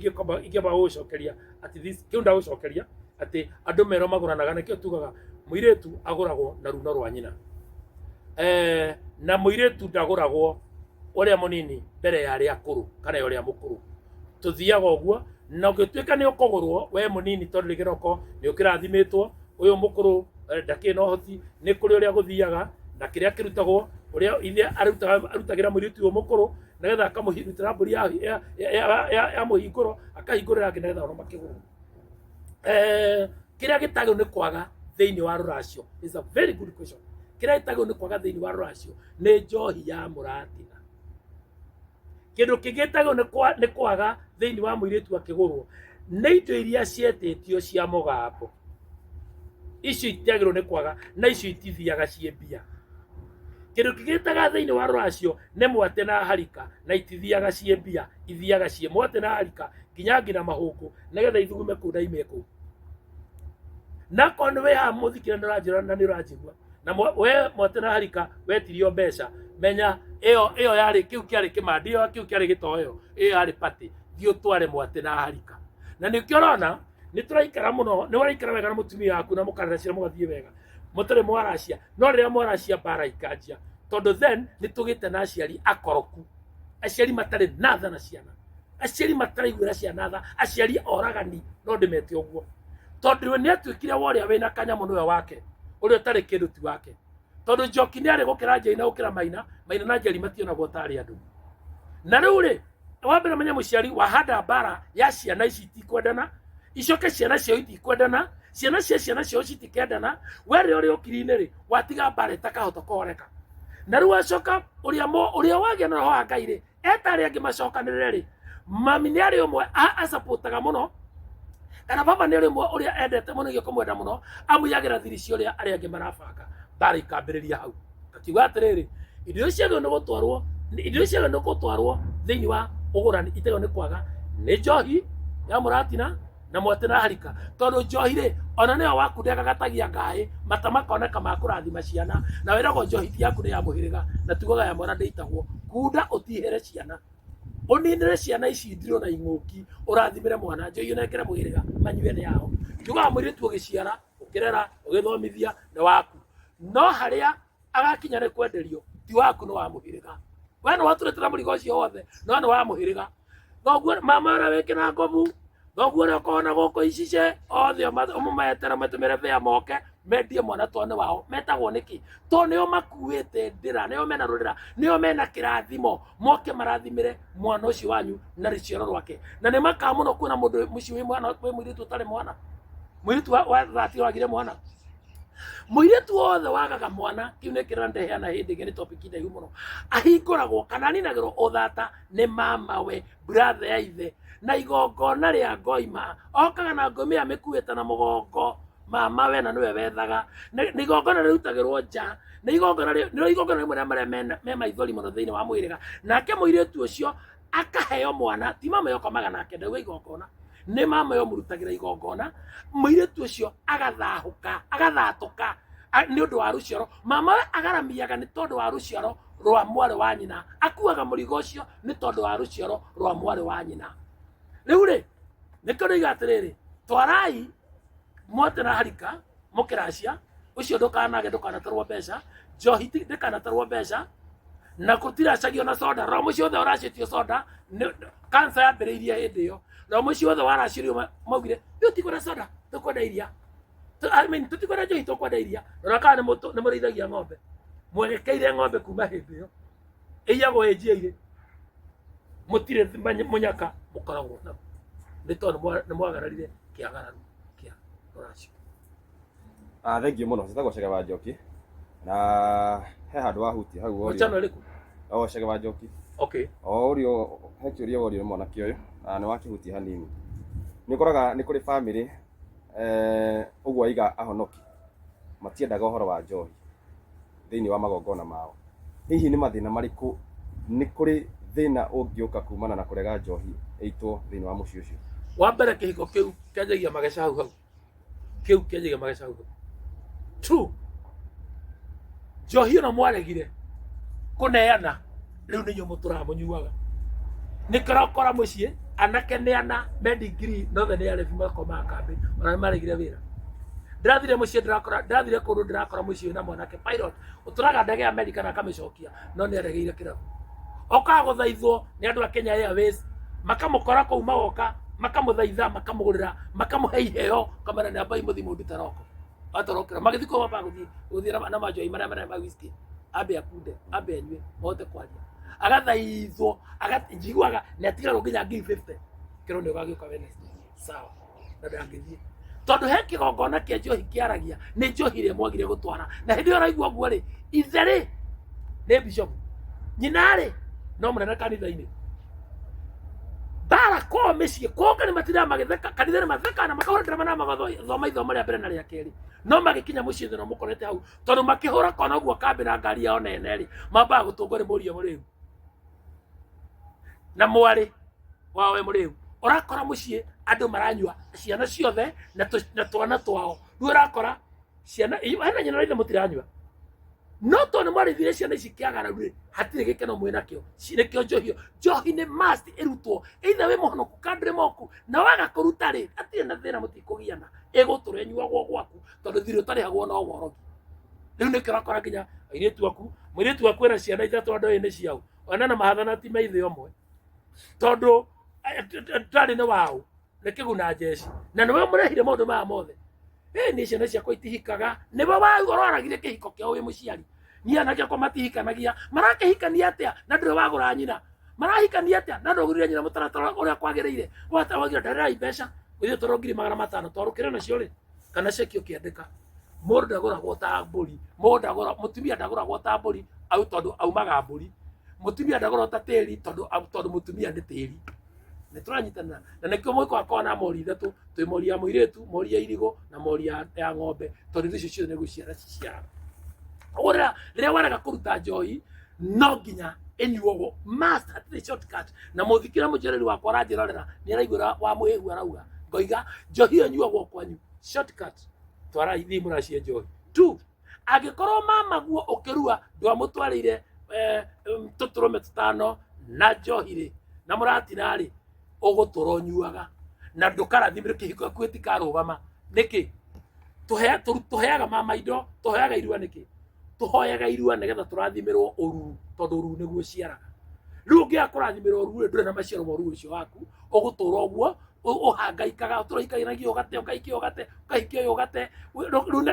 ingĩamba gũcokeria atĩ kĩu ndagũcokeria atĩ andũ merwo magũranaga nĩkĩo tugaga mũirĩtu agũragwo na runo rwa nyina na mũirĩtu ndagũragwo ũrĩa mũnini mbere ya arĩa akũrũ kana ũrĩa mũkũrũ tuthiaga ũguo na ũgĩtuĩka nĩ ũkũgũrwo we mũnini tondũ rĩgĩroko nĩ ũkĩrathimĩtwo ũyũ mũkũrũ ndakĩ na ũhoti nĩ kũrĩ ũrĩa gũthiaga na kĩrĩa kĩrutagwo ũrĩa ithe arutagĩra mũirĩtu ũyũ mũkũrũ nĩgetha akamũhingũrĩra mbũri ya mũhingũro akahingũrĩra angĩ nĩgetha ono makĩgũrwo. Kĩrĩa gĩtagĩrĩirwo nĩ kwaga thĩinĩ wa rũracio is a very good question. Kĩrĩa gĩtagĩrĩirwo nĩ kwaga thĩinĩ wa rũracio nĩ njohi ya mũratina. Kĩndũ kĩngĩ gĩtagĩrĩirwo nĩ kwaga thĩinĩ wa mũirĩtu akĩgũrwo nĩ indo iria cietĩtio cia mũgambo. Icio itiagĩrĩirwo nĩ kwaga na icio itithiaga ciĩ mbia. Kĩndũ kĩngĩ gĩtaga thĩinĩ wa rũracio nĩ mwate na harika na itithiaga ciĩ mbia ithiaga ciĩ mwate na harika nginya mahũngũ nĩgetha ithugume kũu na ime kũu. Na korwo nĩ wĩ haha mũthikĩre nĩ ũranjĩra na nĩ ũranjigua na we mwate na harika wetirio mbeca menya ĩyo yarĩ kĩu kĩarĩ kĩmandi ĩyo kĩu kĩarĩ gĩtoyo ĩyo yarĩ pati thiĩ ũtware mwate na harika. Na nĩkĩo ũrona nĩ tũraikara mũno nĩ waraikara wega na mũtumia waku na mũkaracĩra mũgathiĩ wega mũtarĩ mwaracia no rĩrĩa mwaracia mbara ikanjia tondũ then nĩ tũgĩte na aciari akoroku aciari matarĩ na tha na ciana aciari mataraiguĩra ciana tha aciari oragani no ndĩmete ũguo tondũ nĩ atuĩkire worĩa wĩna kanyamũ nĩwe wake ũrĩa ũtarĩ kĩndũ ti wake tondũ Njoki nĩ arĩ gũkĩra Njeri na gũkĩra Maina na Njeri mationagwo tarĩ andũ. Na rĩu rĩ wambere menye mũciari wahanda mbara ya ciana ici itikwendana icoke ciana cio itikwendana ciana cio citikendana were ũrĩa ũkiri-inĩ rĩ watiga mbara itakahota kũhoreka. Na rĩu acoka ũrĩa wagĩa na roho wa Ngai rĩ etarĩ angĩ macokanĩrĩre rĩ mami nĩ arĩ ũmwe asapotaga mũno kana baba nĩ arĩ ũmwe ũrĩa endete mũno gĩko mwenda mũno amũyagĩra thiri cio ũrĩa arĩa angĩ marabanga mbara ikambĩrĩria hau. Akiuga atĩrĩrĩ indo icio ciagĩrĩirwo nĩ gũtwarwo thĩinĩ wa ũgũrani itagĩrĩirwo nĩ kwaga nĩ njohi ya mũratina na mwate na harika tondũ njohi rĩ ona nĩyo wakundega gatagia ngaĩ mata makoneka ma kũrathima ciana na wĩragwo njohi ti yaku nĩ ya mũhĩrĩga na tugaga ya mwana ndĩitagwo kunda ũtihere ciana ũninĩre ciana ici ndirũ na ing'ũki ũrathimĩre mwana njohi ũnengere mũhĩrĩga manyue nĩ yao. Tugaga mũirĩtu ũgĩciara ũkĩrera ũgĩthomithia nĩ waku no harĩa agakinya nĩ kwenderio ti waku nĩ wa mũhĩrĩga. We nĩ watũrĩtĩra mũrigo ũcio wothe no nĩ wa mũhĩrĩga. Thoguo mama ũrĩa wĩkĩra ngobu thoguo ũrĩa ũkona gũkũ icice othe ũmũmetera matũmĩre bĩa moke mendie mwana tondũ wao metagwo nĩkĩ tondũ nĩo makuĩte ndĩra nĩo mena rũrĩra nĩo mena kĩrathimo moke marathimĩre mwana ũcio wanyu na rĩciaro rwake. Na nĩ makaa mũno kuona mũndũ mũciĩ wĩ mwana wĩ mũirĩtu ũtarĩ mwana mũirĩtu wa thati wagire mwana mũirĩtu wothe wagaga mwana kĩu nĩ kĩrĩa ndeheana hĩndĩ ĩngĩ nĩ topic ndaihu mũno ahingũragwo kana aninagĩrwo ũthata nĩ mama we brother ya ithe na igongona rĩa ngoima okaga na ngũmia mĩkuĩte na mũgongo mama we na niwe wethaga ni igongona rirutagirwo nja ni igongona rimwe maria me maithori muno thiini wa mwiriga nake muiritu ucio akaheo mwana ti mama yokomaga nake ndauga igongona ni mama yo murutagira igongona muiritu ucio agathatuka ni undu wa ruciaro mama agaramiaga ni tondu wa ruciaro rwa mwari wa nyina akuaga murigo ucio ni tondu wa ruciaro rwa mwari wa nyina riu ri nikoro igatiriri twarai mwote na harika mukiracia ucio ndukanatarwo mbeca njohi ndikanatarwo mbeca na kutiracagio na soda ro mucio othe uracitio soda kansa yambiriirie hindi iyo ro mucio othe waracirio maugire tutigura soda tukwenda iria tutigura njohi tukwenda iria na kana ni murithagia ng'ombe mwerekeire ng'ombe kuma hindi iyo iyagwo ĩnjiaire mutire munyaka mukoragwo na ni tondu ni mwagararire kiagararu kia ruracio.
Thengiũ mũno njĩtagwo Chege wa Njoki na he handũ wahutia hau orio
channel ĩrĩkũ?
Chege wa Njoki.
Okay.
Orio he kĩũria worio nĩ mwanake ũyũ na nĩ wakihutia hanini nĩ ũkoraga nĩ kũrĩ family ũguo aiga ahonoki matiendaga ũhoro wa njohi thĩinĩ wa magongona mao. Hihi nĩ mathĩna marĩkũ nĩ kũrĩ thĩna ũngĩũka kumana na kũrega njohi ĩitwo thĩinĩ wa mũciĩ ũcio?
Wa mbere kĩhiko kĩu kĩanjagia mageca hau kĩu kĩanjagia mageca hau true njohi ĩno mwaregire kũneana rĩu nĩ inyuĩ mũtũramũnyuaga nĩ kĩrokora mũciĩ anake nĩ ana me degree nothe nĩ arebi makomaga kambĩ ona nĩ maregire wĩra ndathire mũciĩ ndathire kũndũ ndĩrakora mũciĩ na mwanake pilot ũtũraga ndege ya America na akamĩcokia no nĩ aregeire kĩrabu okaga gũthaithwo nĩ andũ a Kenya Airways makamũkora kũu magoka makamũthaitha makamũgũrĩra makamũhe iheo kamera nĩ ambai mũthi mũndũ taroko atorokera magĩthi kwa baba gũthiĩ na manjoi marĩa ma whisky ambe akunde ambe anyue mote kwaria agathaithwo njiguaga nĩ atigarwo nginya 50 kĩro nĩ ũgagĩũka Wednesday sawa na ndangĩthiĩ tondu he kĩgongona kĩa njohi kĩaragia nĩ njohi ĩrĩa mwagire gũtwara na hĩndĩ ĩyo ũraigua guo rĩ ithe rĩ nĩ bishop nyina rĩ no mũnene kanitha-inĩ bara kwa mĩciĩ konga nĩ matira magĩtheka kanitha nĩ matheka na makahũra ndirama na magathoma ithomo rĩa mbere na rĩa kerĩ no magĩkinya mũciĩ thĩ no mũkorete hau tondu makĩhũra kona ũguo kambĩ na ngari yao nene rĩ mambaga gũtũngwo nĩ mũriũ mũrĩu na mwarĩ wao we mũrĩu urakora mũciĩ andũ maranyua ciana ciothe na twana twao rĩu urakora ciana hena nyina na ithe mũtiranyua no tondu mwarĩthire ciana ici kĩagararu rĩ hatirĩ gĩkeno mwĩnakĩo nĩkĩo njohi nĩ must ĩrutwo either wĩ mũhonoku kadrĩ moku na waga kũruta rĩ hatirĩ na thĩna mũtikũgiana ĩgũtũra ĩnyuagwo gwaku tondu thirĩ ũtarĩhagwo no worogi rĩu nĩkĩo ũrakora nginya mũirĩtu waku ena ciana ithatũ andũ ĩrĩ nĩ ciao ona na mahathana ti maithe ũmwe tondu ndarĩ nĩ wao nĩ kĩguna njeci na nĩwe mũrehire maũndũ maya mothe nĩ ciana ciakwa itihikaga nĩwe waragire kĩhiko kĩao wĩ mũciari niĩ anake akwa matihikanagia marakĩhikania atĩa na ndũrĩ wagũra nyina marahikania atĩa na ndũgũrire nyina mũtaratara ũrĩa kwagĩrĩire wagira ndarerai mbeca ithuĩ tũrĩ 500 twarũkĩre nacio rĩ kana ceki ũkĩandĩka mũndũ ndagũragwo ta mbũri mũtumia ndagũragwo ta mbũri au tondũ aumaga mbũri mũtumia ndagũragwo ta tĩri tondũ mũtumia nĩ tĩri nĩ tũranyitana na nĩkĩo mwĩko akorwo na mori ithatũ twĩ mori ya mũirĩtu mori ya irigũ na mori ya ng'ombe tondũ icio ciothe nĩ gũciara ciciara ũguo rĩrĩa warega kũruta njohi no nginya ĩnyuogwo must hatirĩ shortcut na mũthikĩra mũcereri wakwa aranjĩrorera nĩ araiguĩra wa mũhĩhu arauga ngoiga njohi ĩyo nyuogwo kwanyu shortcut twarai thiĩ mũracie njohi tu angĩkorwo mamaguo ũkĩrua ndwamũtwarĩire tũtũrũme tũtano na njohi rĩ na mũratina rĩ ũgũtũra ũnyuaga na ndũkarathimĩre kĩhiko gĩaku gĩtikarũgama nĩkĩ tũheaga mama indo tũheaga irua nĩkĩ tũhoyaga irua nĩgetha tũrathimĩrwo ũruru tondũ ũruru nĩguo ciaraga rĩu ũngĩaga kũrathimĩrwo ũruru ndũrĩ na maciaro ma ũruru ũcio waku ũgũtũra ũguo ũhangaikaga tũraikagĩragia ũgate ũkaikia ũgate ũkahikia ũyũ ũgate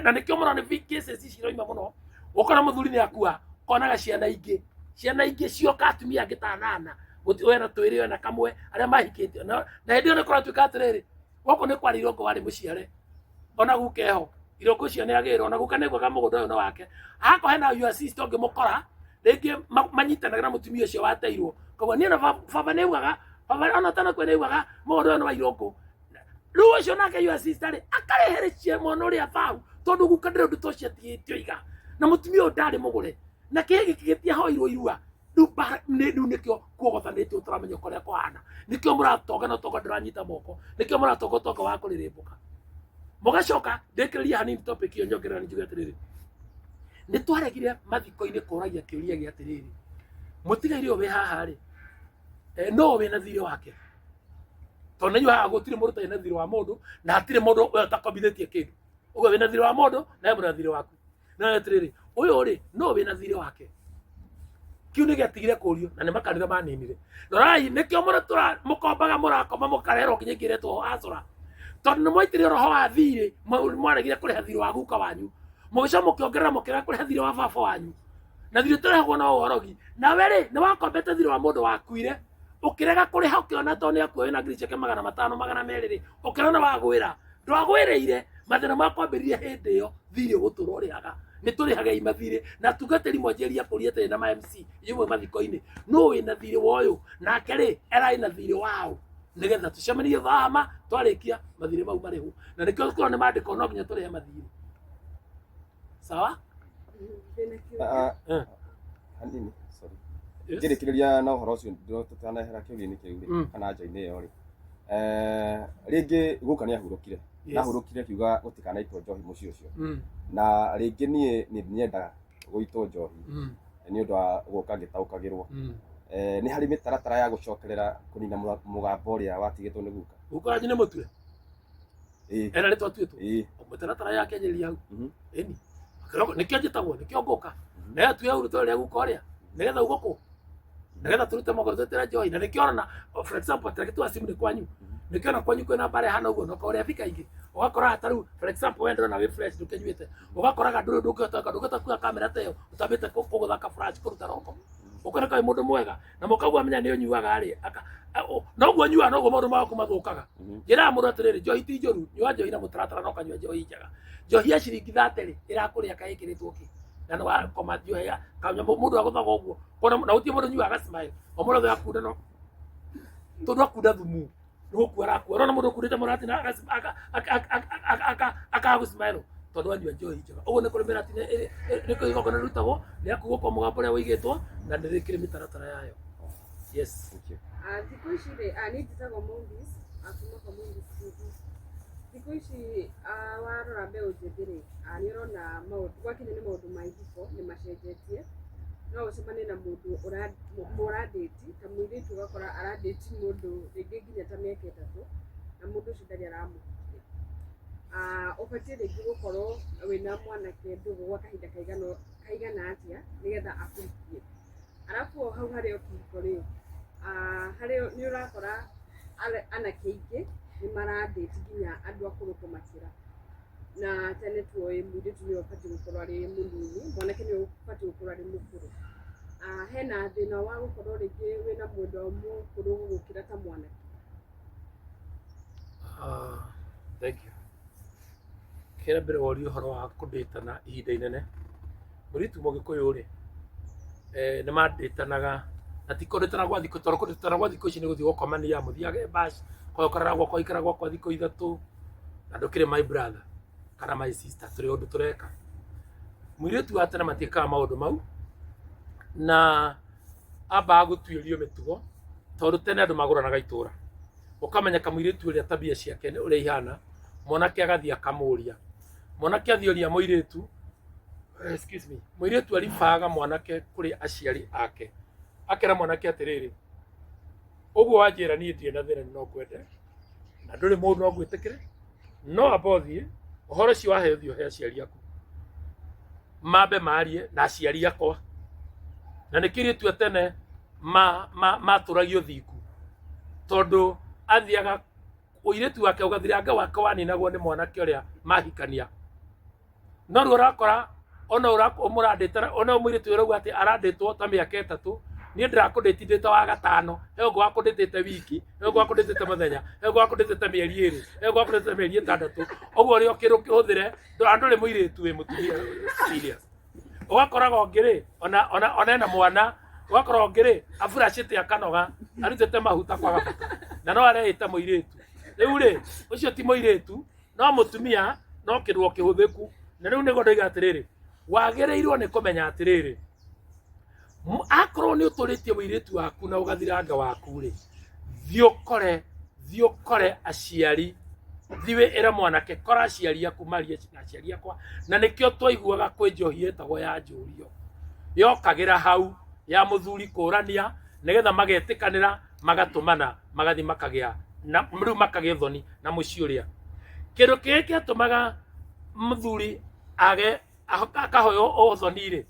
na nĩkĩo mũno nĩ cases ici iroima mũno ũkona mũthuri nĩ akua konaga ciana ingĩ cioka atumia angĩ ta 8 we na twĩrĩ we na kamwe arĩa mahikĩtio na hĩndĩ ĩyo nĩ kũratuĩka atĩrĩrĩ gũkũ nĩ kwarĩ irongo warĩ mũciare ona gukeho irongo icio nĩ agĩrwo na guka nĩ gwaga mũgũnda ũyũ no wake hako hena your sister ũngĩmũkora rĩngĩ manyitanagĩra na mũtumia ũcio wateirwo koguo niĩ na baba nĩ ugaga baba ona tana kwene ugaga mũgũnda ũyũ nĩ wa irongo Ruo cio nake yu sister ri akareherecia mwana uria thau tondu gukandire ndu tocia tiitio iga na mutumia uyu ndari mugure na kigi kigitia hoirwo irua riu nikio kuogothanitio turamenya koria kuhana nikio muratoga na toga ndiranyita moko nikio muratoga toga wa kuririmbuka mugacoka ndikiriria hanini topic iyo nyongerera njuge atiriri ni twaregire mathiko-ini kuragia kiuria gia atiriri mutigaire we haha ri no we na thiri wake tondu nyu haha gutire mundu tena thiri wa mundu na hatire mundu utakombithitie kindu ugo we na thiri wa mundu na we na thiri waku na atiriri uyu ri no we na thiri wake kiu ni giatigire kurio na ni makanitha maninire norai nikio muratura mukombaga murakoma mukarero nginya ngiretwo acura tondu ni mwaitire roho wa thiri mwaregire kuriha thiri wa guka wanyu mugica mukiongerera mukira kuriha thiri wa baba wanyu na thiri turehagwo na uhorogi nawe ri ni wakombete thiri wa mundu wakuire ukirega kuriha ukiona to ni akuoyo na ngiri ciake 500 200 ri ukirona wagwira ndwagwiriire mathina makwambiririe hindi iyo thiri gutura urihaga ni turihaga imathiri na tugateri mwanjeria kuria tene na MC yimwe mathiko-ini no we na thiri woyo nake ri erai na thiri wao nigetha tucemanie thama twarikia mathiri mau marihu na nikio tukoro ni mandiko no nginya turihe mathiri sawa
hanini sorry ngirikiria na uhoro ucio ndo tutanahera kiuria-ini kiu ri kana nja-ini iyo ri ringi guka ni ahurukire na ahurukire kiuga gutikanaitwo njohi muci ucio na ringi ni nyendaga guitwo njohi ni undu wa guka ngitaukagirwo ni hari mitaratara ya gucokerera kunina mugambo uria watigitwo ni guka
guka ni mutwe era ritwa twitwo mitaratara ya kenyeria hau eni nikio njitagwo nikio nguka na tuya uruto ria guka uria nigetha ugoku nigetha turute magoro twetera njohi na nikio na for example trakitwa simu ni kwanyu nikio na kwanyu kwena bare hana uguo no uria fika ingi ugakora hataru for example wendro na we fresh ndukenyuite ugakoraga nduru ndukata kuya kamera teyo utabite kuguthaka flash kuruta roko ukora kai mundu mwega na mukagwa menya ni unyuaga ari no gwo nyua no gwo mundu maku mathukaga njira mundu atiriri njohi ti njoru nyua njohi na mutaratara no kanyua njohi njega njohi ya ciringi 30 irakuria kaikiritwo ki na no wakoma njohi ya kanya mundu aguthaga uguo kona na utie mundu nyuaga smile o mundu thakunda no tondu akunda thumu nuku araku rona mundu kurite murati na aka smile tondu anyua njohi njega uguo ni kurimira ati ni kuigokona rutagwo ni akuguko mugambo ria wigitwo na ndirikire mitaratara yayo yes
thikũ ici rĩ niĩ njĩtagwo Mundis kuma kwa Mundis TV. Thikũ ici warora mbeũ njĩthĩ rĩ nĩ ũrona maũndũ gwakinya nĩ maũndũ ma ihiko nĩ macenjetie no ũcemanie na mũndũ mũradĩti ta mũirĩtu ũgakora aradĩti mũndũ rĩngĩ nginya ta mĩaka 3 na mũndũ ũcio ndarĩ aramũhikia ũbatiĩ rĩngĩ gũkorwo wĩna mwanake ndũgũ gwa kahinda kaigana atĩa nĩgetha akũhikie arabu hau harĩ ũkihiko rĩ harĩ nĩ ũrakora anake aingĩ nĩ maradĩti nginya andũ akũrũ kũmakĩra na tene tuoĩ mũirĩtu nĩ ũbatiĩ gũkorwo arĩ mũnini mwanake nĩ ũbatiĩ gũkorwo arĩ mũkũrũ hena thĩna wa gũkorwo rĩngĩ wĩna mwendwa mũkũrũ gũgũkĩra ta mwanake
thank you kira mbere wori uhoro wa kudĩtana ihinda inene mũirĩtu mũgĩkũyũ rĩ nĩ mandĩtanaga na ti kũndĩtana gwa thikũ tondũ kũndĩtana gwa thikũ ici nĩ gũthiĩ gũkomania mũthiage bash koyokara gwakwa ikara gwakwa thikũ ithatũ na ndũkĩrĩ my brother kana my sister tũrĩ ũndũ tũreka mũirĩtu wa tene matiĩkaga maũndũ mau na ambaga gũtuĩrio mĩtugo tondũ tene andũ magũranaga itũra ũkamenya kamũirĩtu ũrĩa tabia ciake ũrĩa ihana mwanake agathiĩ akamũria mwanake athioria mũirĩtu excuse me mũirĩtu aribaga mwanake kũrĩ aciari ake akera mwanake atiriri uguo wanjira niĩ ndirĩ na thĩna no kwende na ndũrĩ mũndũ no gwĩtĩkĩre no abothie ũhoro ũcio wahe ũthiĩ ũhe aciari aku mambe marie na aciari akwa na nĩ kĩrĩtu tene matũragio thiku tondũ athiaga ũirĩtu wake ũgathiranga wake waninagwo nĩ mwanake ũrĩa mahikania no rĩu ũrakora ona ũmũrandĩtana ona mũirĩtu ũrauga atĩ arandĩtwo ta mĩaka 3 niĩ ndirakũndĩtithĩte wa gatano he ũngĩ wakũndĩtĩte wiki he ũngĩ wakũndĩtĩte mũthenya he ũngĩ wakũndĩtĩte mĩeri 2 he ũngĩ wakũndĩtĩte mĩeri 6 ũguo rĩo kĩhũthĩre ndũrĩ mũirĩtu wĩ mũtumia serious ũgakoraga ũngĩ ona ena mwana ũgakorwo ũngĩ abura cĩte akanoga arutĩte mahuta kwaga bata na no areĩta mũirĩtu riu ri ucio ti muiritu no mutumia no kirwo kihuthiku na riu nigo ndoiga atiriri wagireirwo ni kumenya atiriri akorwo ni uturitie wiritu waku na ugathiranga waku ri thiukore aciari thiwe era mwanake kora aciari aku marie na aciari akwa na nikio twaiguaga kwi njohi etagwo ya njurio yokagira hau ya muthuri kurania nigetha magetikanira magatumana magathi makagia na riu makagia thoni na muci uria kindu kiki atumaga muthuri age akahoyo thoni ri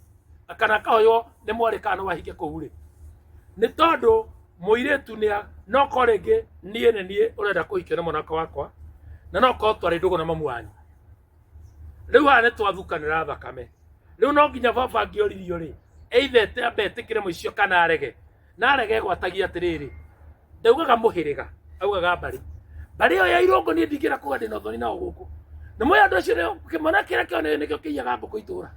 kana akahoyo ni mwari kana wahike kuu ri ni tondu muiritu ni no korenge nie urenda kuhikia na mwanaka wakwa na no ko twari ndugu na mamu wanyu riu ane twathukanira thakame riu no nginya baba ngioririo ri eithete abetikire muicio kana arege na arege gwatagia atiriri ndaugaga muhiriga augaga bari yo ya irongo ni ndingira kuga ndina thoni na guku na moya andu acio kimona kira kio nikio kiyaga mbuku itura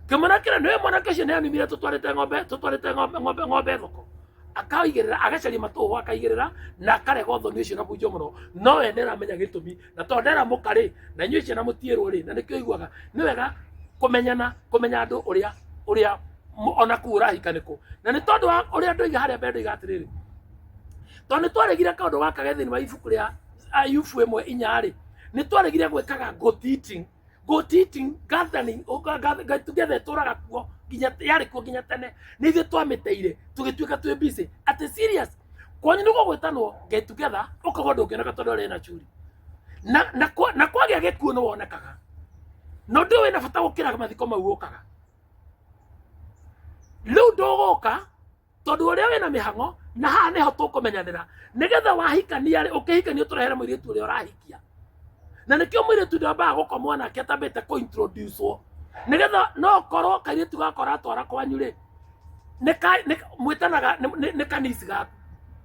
kimona kira ni mwana kacio ni animire tutwarite ng'ombe thoko akaigirira agacaria matuhu akaigirira na akarega thoni ucio na bunjo muno no we nderamenya gitumi na tondera mukari na nyuĩ ciana mutierwo ri na nikio iguaga ni wega kumenya andu uria ona kuura hikaniku na ni tondu uria ndoiga haria mbere ndoiga atiriri tondu twaregire kaundu gaka gethini wa ibuku ria Ayubu 1:4 ni twaregire gwikaga goat eating gathering together turaga kuo yari kuo nginya tene ni ithuĩ twamĩteire tũgĩtuĩka twĩ busy ati serious kwanyu nĩguo gwĩtanwo get together ũkagwo ndũngĩoneka tondũ arĩ na churi na kwagĩa gĩkuũ nĩ wonekaga no ndĩ wĩna bata gũkĩra mathiko mau ũkaga rĩu ndũgũka tondu uria wina mihang'o na haha niho tukumenyanira nigetha wahikania ri ukihikania uturehere muiritu uria urahikia na nikio muiritu ndambaga gukomwo nake atambite ku introduce nigetha no korwo kairitu gakora atwara kwanyu ri mwitanaga ni kanisi gaku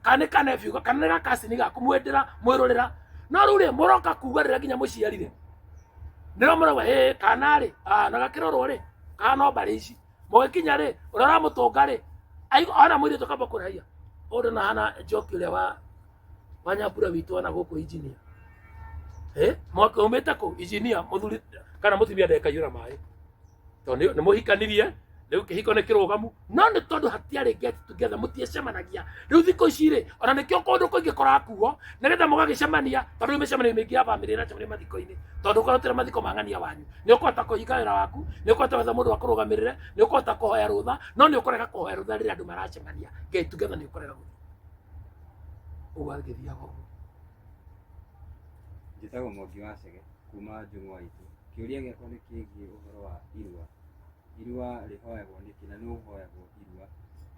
kana kana nephew kana ga cousin gaku mwendera mwirurira no riu ri muroka kugarira nginya muciari ri niro murauga kana ri na gakirorwo ri kana mbari ici mugikinya ri urara mutunga ri ona mwiri tukamba kuraiya odo na hana joki ule wa Nyambura witu wana guku engineer mwaka umete ku engineer muthuri kana mutumia ndeka yura mai to ni muhikanirie riu kihiko ne kirugamu no ni tondu hatiari get together mutiecemanagia riu thiko icire ona nikio kundu kuingi korakuo nigetha mugagicemania tondu imecemania mingi ya family na cemania mathiko-ini tondu korotira mathiko mang'ania wanyu ni ukwata kuhinga wira waku ni ukwata wetha mundu akurugamirire ni ukwata kuhoya rutha no ni ukorega kuhoya rutha riria andu maracemania get together ni ukorega ugagithiaga uguo
njitagwo Mwangi wa Chege kuma Njung'wa itu kiuria giakwa ni kiigie uhoro wa irua rihoyagwo niki na no hoyagwo irua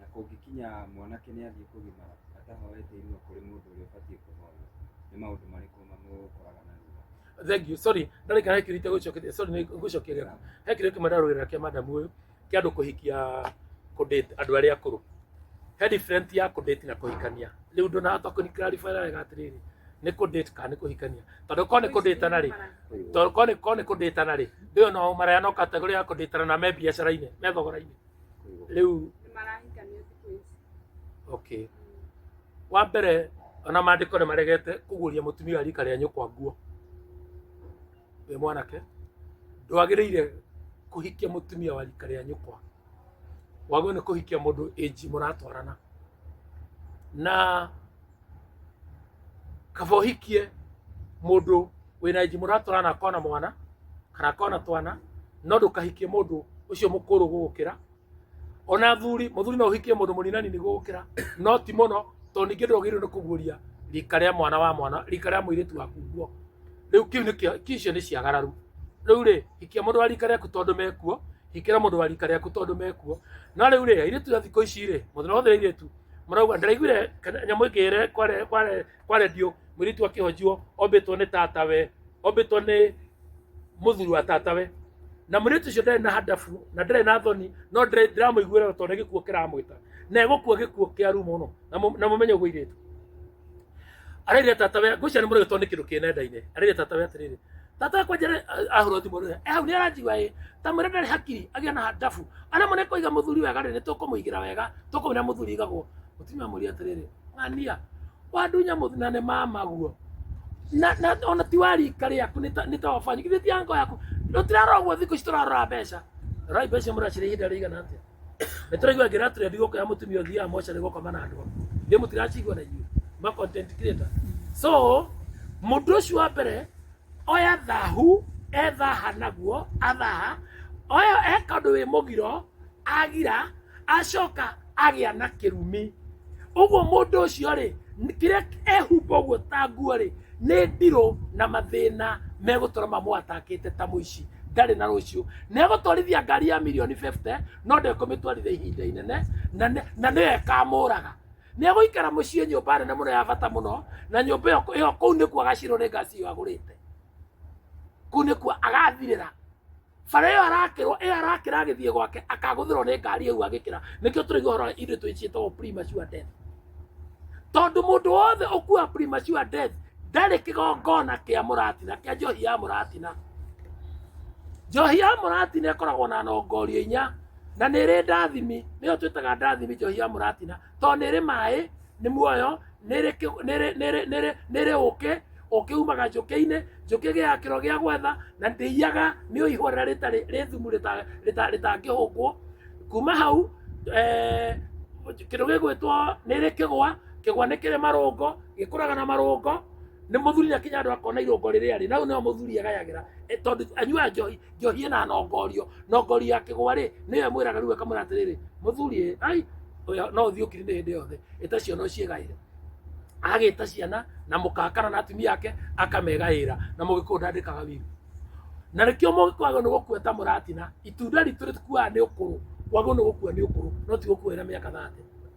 na kungikinya mwanake ni athie kugimara atahoete irua kuri mundu uria ubatie kuhoya ni maundu mariku mamukoraga na irua.
Thank you. Sorry ndari kana kirite gucokeria sorry ni gucokeria hekire kimadarurira kia madam uyu kia andu kuhikia kudate andu aria akuru he different ya kudate na kuhikania riu ndona atako ni clarify wega atiriri ni kudate kana ni kuhikania tondu ko ni kudate na ri tondu ko ni kudate na ri ndio no maraya no category ya kudate na me biashara-ini me thogora-ini riu
marahikania siku hizi.
Okay wa mbere ona mandiko ni maregete kuguria mutumia wa rika ria nyukwa nguo we mwanake ndwagiriire kuhikia mutumia wa rika ria nyukwa wagwo ni kuhikia mundu age muratwarana na kaba uhikie mundu wina age muratwarana akona mwana kana akona twana no ndukahikie mundu ucio mukuru gugukira ona muthuri no uhikie mundu muninani ni gugukira no ti muno to ningi ndwagiriire ni kuguria rika ria mwana wa mwana rika ria muiritu waku nguo riu kiu ni kicio ni ciagararu riu ri hikia mundu wa rika riaku tondu mekuo hikira mundu wa rika riaku tondu mekuo no riu ri airitu ya thiko ici ri muthuri wothe airitu murauga ndiraiguire nyamu ingire kwa radio muiritu akihojio ombitwo ni tatawe ombitwo ni muthuri wa tatawe na muiritu ucio ndari na hadafu na ndari na thoni no ndiramuiguira tondu gikuo kiramwita na egukua gikuo kia rumo no na mumenye uguo airitu arire tatawe gucia ni murigitwo ni kindu kinenda-ini arire tatawe atiriri tatawe kwenjere ahuro thimu rire hau ni aranjigua ta mwire ndari hakiri agia na hadafu ana mone koiga muthuri wega ni tukumuigira wega tukumenya muthuri igagwo mutumia muri atiriri ng'ania wandunya muthinane mama guo na ona tiwari kari yaku nita wafanyi kithi yango yaku rutirarogwo thiko citurarora mbeca rai mbeca muracire ihinda rigana atia nituraigua ngira trend goko ya mutumia uthia moca niguo kamana andu ndi mutiracigua na inyuĩ ma content creator so mundu ucio wa mbere oya thahu ethaha naguo athaha oya eka undu wi mugiro agira acoka agia na kirumi uguo mundu ucio ri kire ehumba uguo ta nguo ri nĩ ndirũ na mathĩna megũtũra mamwatakĩte ta mũici ndarĩ na rũciũ nĩegũtwarithia ngari ya mirioni 50 no ndekũmĩtwarithia ihinda inene na nĩwe ĩkamũraga nĩegũikara mũciĩ nyũmba nene mũno ya bata mũno na nyũmba ĩyo kũu nĩkuo agacirwo nĩ ngaci ĩyo agũrĩte kũu nĩkuo agathirĩra bara ĩyo arakĩra agĩthiĩ gwake akagũthĩrwo nĩ ngari ĩyo agĩkĩra nĩkĩo tũraigua ũhoro indo twĩciĩtagwo premature death tondũ mũndũ wothe ũkua premature death ndarĩ kĩgongona kĩa mũratina kĩa njohi ya mũratina njohi ya mũratina ĩkoragwo na nongorio inya na nĩ ĩrĩ ndathimi nĩyo twĩtaga ndathimi njohi ya mũratina tondũ nĩ ĩrĩ maĩ nĩ muoyo nĩ ĩrĩ ũkĩ umaga njũkĩ-inĩ njũkĩ gĩa kĩro gĩa gwetha na ndĩiyaga nĩyo ihũa rĩrĩa rĩtarĩ rĩthumu rĩtangĩhũngwo kuma hau kĩndũ gĩgwĩtwo nĩ ĩrĩ kĩgwa nĩ kĩrĩ marũngo gĩkũraga na marũngo nĩ mũthuri na kinya andũ akona irũngo rĩrĩa rĩ nau nĩyo mũthuri agayagĩra tondũ anyua njohi ĩna nongorio ya kĩgwa rĩ nĩyo mwĩraga rĩu akamwĩra atĩrĩrĩ mũthuri ai no ũthiĩ ũkiri nĩ hĩndĩ yothe ĩta ciana ũciĩgaĩre agagĩta ciana na mũkakana na atumia yake akamegaĩra na mũgĩkũyũ ndandĩkaga wiru na nĩkĩo mũgĩkũyũ agĩrĩirwo nĩ gũkua ta mũratina itunda ritũ rĩtikuaga nĩ ũkũrũ wagĩrĩirwo nĩ gũkua nĩ ũkũrũ no ti gũkuĩra mĩaka 30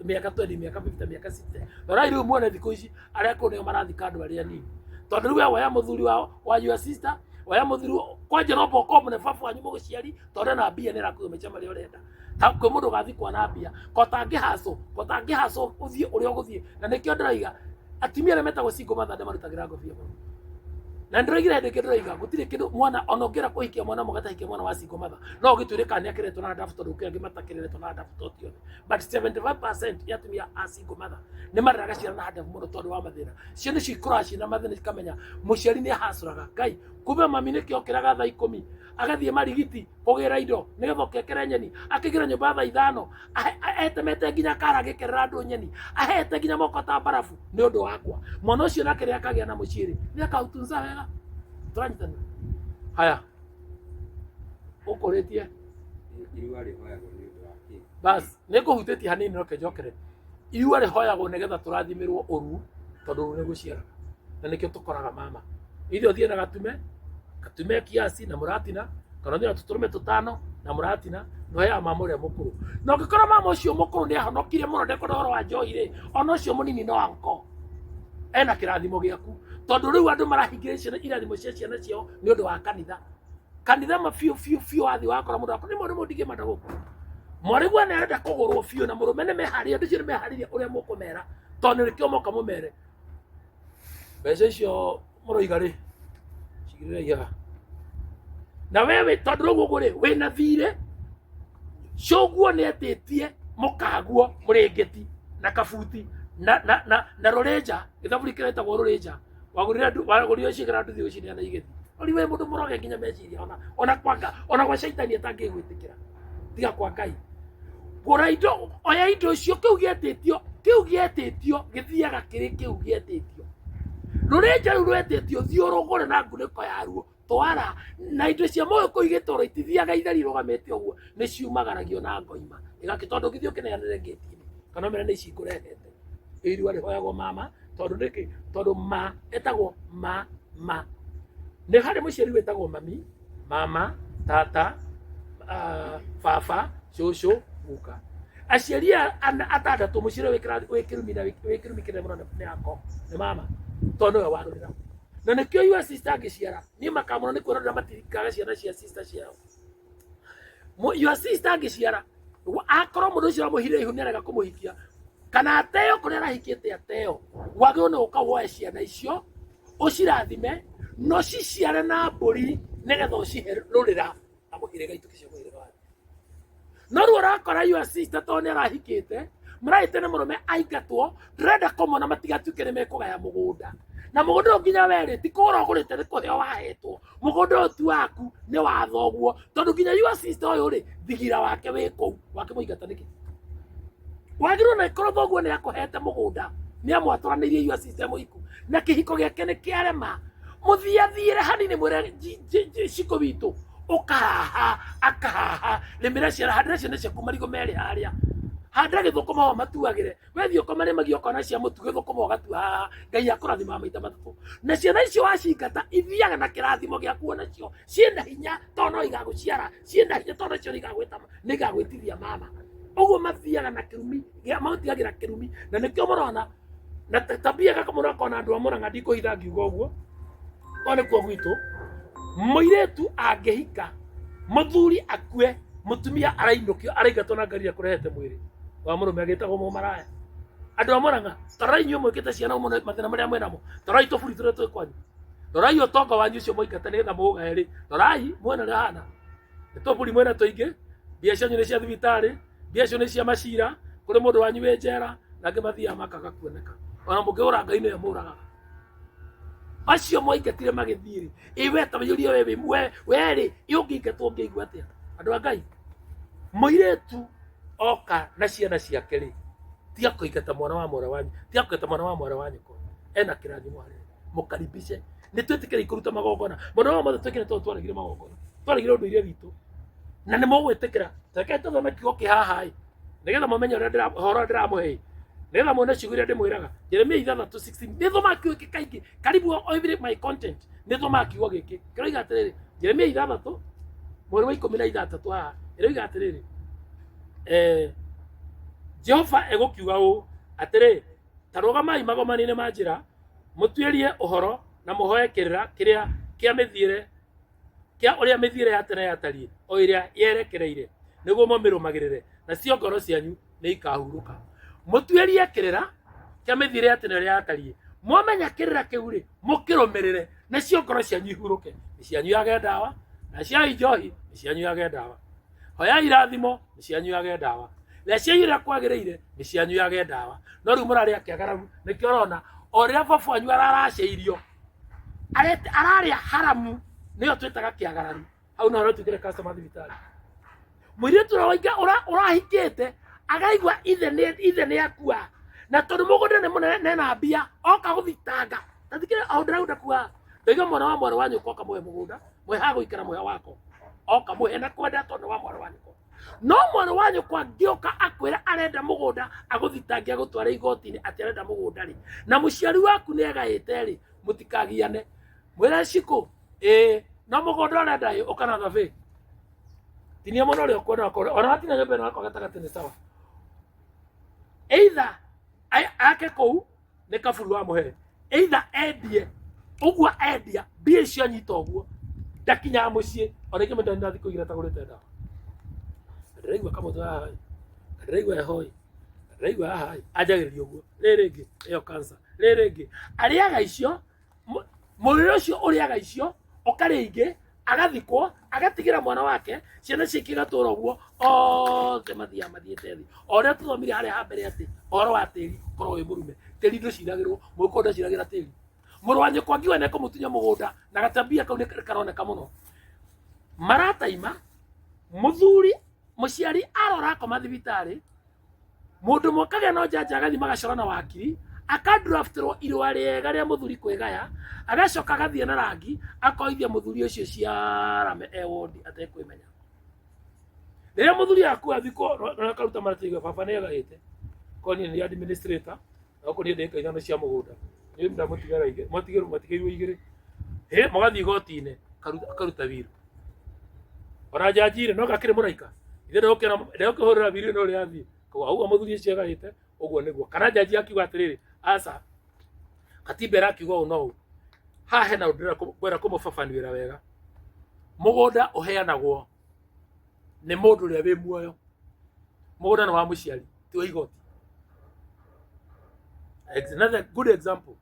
mĩaka 20 mĩaka 50 mĩaka 60 rorai rĩu muone thikũ ici arĩa akũrũ nĩo marathika andũ arĩa anini tondũ rĩu woya mũthuri wa your sister woya mũthuri kwanja no boko mũne baba wanyu mũgũciari tondũ na mbia nĩ rakũmecha marĩa ũrenda ta kwĩ mũndũ gathikwa na mbia kotangĩhacwo ũthiĩ ũrĩa ũgũthiĩ na nĩkĩo ndĩraiga atumia arĩa metagwo single mother nĩmarutagĩra ngobia mũno na ndĩraigire hĩndĩ ĩngĩ ndĩraiga gũtirĩ kĩndũ mwana ona ũngĩra kũhikia mwana mũgatahikia mwana wa single mother no ũgĩtuĩre kana nĩakĩretwo na ndabu tondũ ũkĩra angĩ matakĩretwo na ndabu totiothe but 75% ya atumia a single mother nĩmareraga ciana na ndabu mũno tondũ wa mathĩna cio nĩcio ikũraga ciĩna mathĩna cikamenya mũciari nĩahacũraga ngai kumbe mami nĩkĩo okĩraga thaa 10 agathiĩ marigiti kũgĩra indo nĩgetha ũkekere nyeni akĩgĩra nyũmba thaa 5 etemete nginya kara agĩkerera andũ nyeni ahete nginya moko ta barafu nĩ ũndũ wakwa mwana ũcio nake rĩrĩa akagĩa na mũciĩ nĩakautunza wega tũranyitana haya ũkũrĩtie
irua rĩhoyagwo nĩ ũndũ wa kĩ
bas nĩngũhutĩtie hanini noke njokere irua rĩhoyagwo nĩgetha tũrathimĩrwo ũru tondũ ũru nĩgũciara na nĩkĩo tũkoraga mama ithe ũthiĩ na gatume kiasi na mũratina kana ũthiĩ na tũtũrũme 5 na mũratina noheaga mama ũrĩa mũkũrũ na ũngĩkora mama ũcio mũkũrũ nĩahonokire mũno ndekũrĩ ũhoro wa njohi rĩ ona ũcio mũnini no anko ena kĩrathimo gĩaku tondũ rĩu andũ marahingĩra ciana irathimo cia ciana ciao nĩ ũndũ wa kanitha mabiũ wathi wakora mũndũ akora nĩ mũndũ mũndigĩ manda gũkũ mwarĩgua nĩ arenda kũgũrwo biũ na mũrũme nĩ meharĩria andũ cio nĩ meharĩria ũrĩa mũkũmera tondũ nĩkĩo moka mũmere mbeca icio mũroiga rĩ cigirĩra ihaga na wewe tondũ rĩu ũguo rĩ wĩna thirĩ coguo nĩ etĩtie mũkaguo mũrĩngĩti na kabuti na rũrĩnja gĩthaburi kĩretagwo rũrĩnja wagũrire cigara nduthi gũcineana igethi ori we mũndũ mũroge nginya meciria ona gwa caitani atangĩgwĩtĩkĩra tiga kwa Ngai gũra indo oya indo icio kĩu gĩetĩtio gĩthiaga kĩrĩ kĩu gĩetĩtio rũrĩnja rũu rwetĩtio thiũrũgũre na ngunĩko yaruo twara na indo cia moyo kũigĩtwo itithiaga itheri rũgamĩte ũguo nĩ ciumagaragio na ngoima ĩgakĩ tondũ gĩthiĩ ũkĩneanĩre ngĩti-inĩ kana mena ici ngũrehete irua rĩhoyagwo mama tondũ nĩkĩ tondũ ma etagwo ma nĩ harĩ mũciari wĩtagwo mami mama tata baba cũcũ guka aciari atandatũ mũciari wĩkĩrumi kĩnene mũno nĩ yako nĩ mama tondũ we warũrĩra na nĩkĩo your sister angĩciara niĩ makamũno nĩ kuona rĩrĩa matirikaga ciana cia sister ciao your sister angĩciara akorwo mũndũ ũcio aramũhire ihu nĩarega kũmũhikia kana ateo kũrĩa arahikĩte ateo wagĩrĩirwo nĩ gũka woe ciana icio ũcirathime no ciciare na mbũri nĩgetha ũcihe rũrĩra na mũhĩrĩga itũkĩcia mũhĩrĩga waku no rĩu ũrakora your sister tondũ nĩarahikĩte mũrahĩte nĩ mũrũme aingatwo ndĩrenda kũmona matigatuĩke nĩ mekũgaya mũgũnda na mũgũnda nginya were ti kũgũra ũgũrĩte nĩ kũheo wahetwo mũgũnda ũtu waku nĩ wa thoguo tondũ nginya your sister ũyũ rĩ thigira wake wĩ kũu wake mũingata nĩkĩ wagĩrĩirwo na ĩkorwo thoguo nĩ akũhete mũgũnda nĩ amwatũranĩirie your sister mũiku na kĩhiko gĩake nĩ kĩarema mũthiathiĩre hanini mwĩre ciko witũ ũkahaha akahaha rĩmĩra ciara handĩra ciana ciaku marigũ merĩ harĩa handĩra gĩthũkũma wa matuagĩre wethiĩ ũkomarĩmagia ũkona cia mũtu gĩthũkũma ũgatua haha Ngai akũrathima maita matatũ na ciana icio wacingata ithiaga na kĩrathimo gĩaku onacio ciĩna hinya tondũ no igagũciara ciĩna hinya tondũ cio nĩ igagwĩtithia mama ũguo mathiaga na kĩrumi maũtigagĩra kĩrumi na nĩkĩo mũrona na tabia gaka mũrakona andũ a Mũrang'a ndikũhitha ngiuga ũguo o nĩkuo gwitũ mũirĩtu angĩhika mũthuri akue mũtumia arainũkio araingatwo na ngari akũrehete mwĩrĩ wa mũrũme agĩtagwo mũmaraya andũ a Mũrang'a tarai inyuĩ mwĩkĩte ciana mathĩna marĩa mwĩnamo tarai tũburi tũrĩa twĩ kwanyu tarai ũtonga wanyu ũcio mũingate nĩgetha mũũgae rĩ tarai mwena rĩa hana nĩ tũburi mwena tũingĩ mbia cianyu nĩ cia thibitarĩ mbia cio nĩ cia macira kũrĩ mũndũ wanyu wĩ njera na angĩ mathiaga makaga kuoneka ona mũngĩũra Ngai nĩwe mũũragaga acio mwaingatire magĩthiĩ iwe tamayũria we ũngĩingatwo ũngĩigua atĩa andũ a Ngai mũirĩtu oka na ciana ciake rĩ tiga kũingata mwana wa mwana wanyu tiga kũingata mwana wa mwana wanyu ko ena kĩrathimo harĩa mũkaribishe nĩ twĩtĩkĩre ikũruta magongona mwana wa mothe twĩkĩre tondũ twaragire magongona twaragire ũndũire witũ na nĩ mũgwĩtĩkĩra reke tũthome kiugo kĩ haha nĩgetha mũmenye ũhoro ndĩramũhe nĩgetha muone ciugo iria ndĩmwĩraga Jeremia 3:16 nĩ thoma kiugo gĩkĩ kaingĩ karibu every my content nĩ thoma kiugo gĩkĩ kĩroiga atĩrĩrĩ Jeremia 3 mweri wa 16 haha ĩroiga atĩrĩrĩ Jehova egũkiuga ũũ atĩrĩ ta rũgamai magomani-inĩ ma njĩra mũtuĩrie ũhoro na mũhoe kĩrĩra kĩrĩa kĩa mĩthiĩre kĩa ũrĩa mĩthiĩre ya tene yatariĩ o ĩrĩa yerekereire nĩguo mũmĩrũmagĩrĩre na cio ngoro cianyu nĩ ikahurũka mũtuĩrie kĩrĩra kĩa mĩthiĩre ya tene ũrĩa yatariĩ mwamenya kĩrĩra kĩu rĩ mũkĩrũmĩrĩre na cio ngoro cianyu ihurũke nĩ cianyu yage ndawa na ciai njohi nĩ cianyu yage ndawa hoyai irathimo nĩ cianyu yage ndawa reciai ũrĩa kwagĩrĩire nĩ cianyu yage ndawa no rĩu mũrarĩa kĩagaramu nĩkĩo ũrona o rĩrĩa baba wanyu araracĩirio ararĩa haramu nĩyo twĩtaga kĩagaramu hau no ũratuĩkĩre customer thibitarĩ mũirĩtu ũrahikĩte agaigua ithe nĩ akua na tondũ mũgũnda nĩ mũnene nena mbia oka gũthitanga tathikĩre o ndĩrauda kuoya ndaiga mwana wa mwana wanyu oka mũhe mũgũnda mũhe ha gũikara mũhe wako oka mũhe na kwenda tondũ wa mwana wanyu no mwana wanyu kwa ngĩoka akwĩra arenda mũgũnda agũthitange agũtwara igoti-inĩ atĩ arenda mũgũnda rĩ na mũciari waku nĩ agaĩte rĩ mũtikagiane mwĩre ciko no mũgũnda ũrenda ũka na thabĩ tinia mũno ũrĩa ũkwenda ona watina nyũmba ĩno yakwa gatagatĩ nĩ sawa either ake kũu nĩ kaburu wa mũhere either endie ũguo endia mbia icio anyita ũguo ndakinyaga mũciĩ ona ingĩ mũndũ ndathiĩ kũigĩra tagũrĩte ndawa ndĩraigua kamũtwe haha ndĩraigua ehoi ndĩraigua haha anjagĩrĩria ũguo rĩrĩ rĩngĩ ĩyo cancer rĩrĩ rĩngĩ arĩaga icio mũrĩre ũcio ũrĩaga icio ũkarĩa ingĩ agathikwo agatigira mwana wake ciana ciake gatũra ũguo othe mathiĩte thĩ o ũrĩa tũthomire harĩa ha mbere atĩ ũhoro wa tĩri korwo wĩ mũrume tĩri ndũciragĩrwo mũndũ ndaciragĩra tĩri mũrũ wa nyũkwa ngiuga nĩ kũmũtunya mũgũnda na gatambia kau nĩ karoneka mũno marataima mũthuri mũciari arora akoma thibitarĩ mũndũ mokagĩa no njanja agathi magacora na wakiri akadrafterwo irũa rĩega rĩa mũthuri kwĩgaya agacoka agathiĩ na rangi akoithia mũthuri ũcio ciarame ewodi atekwĩmenya rĩrĩa mũthuri akua thikũ na akaruta maratiga baba nĩ agaĩte koni nĩ administrator na koni ndeka ithano cia mũgũnda nĩ ndamũtigara igĩ matigĩrwo igĩrĩ magathiĩ igoti-inĩ akaruta wĩra ona njajire no gakĩrĩ mũraika ithe ndio kũhũrĩra wĩra no rĩa thiĩ koguo mũthuri ũcio agaĩte ũguo nĩguo kana jaji akiuga atĩrĩrĩ aca katiba ĩrakiuga ũũ no haha hena ũndũ kwenda kũmũbabanĩra wega mũgũnda ũheanagwo nĩ mũndũ ũrĩa wĩ muoyo mũgũnda nĩ wa mũciari ti wa igoti another good example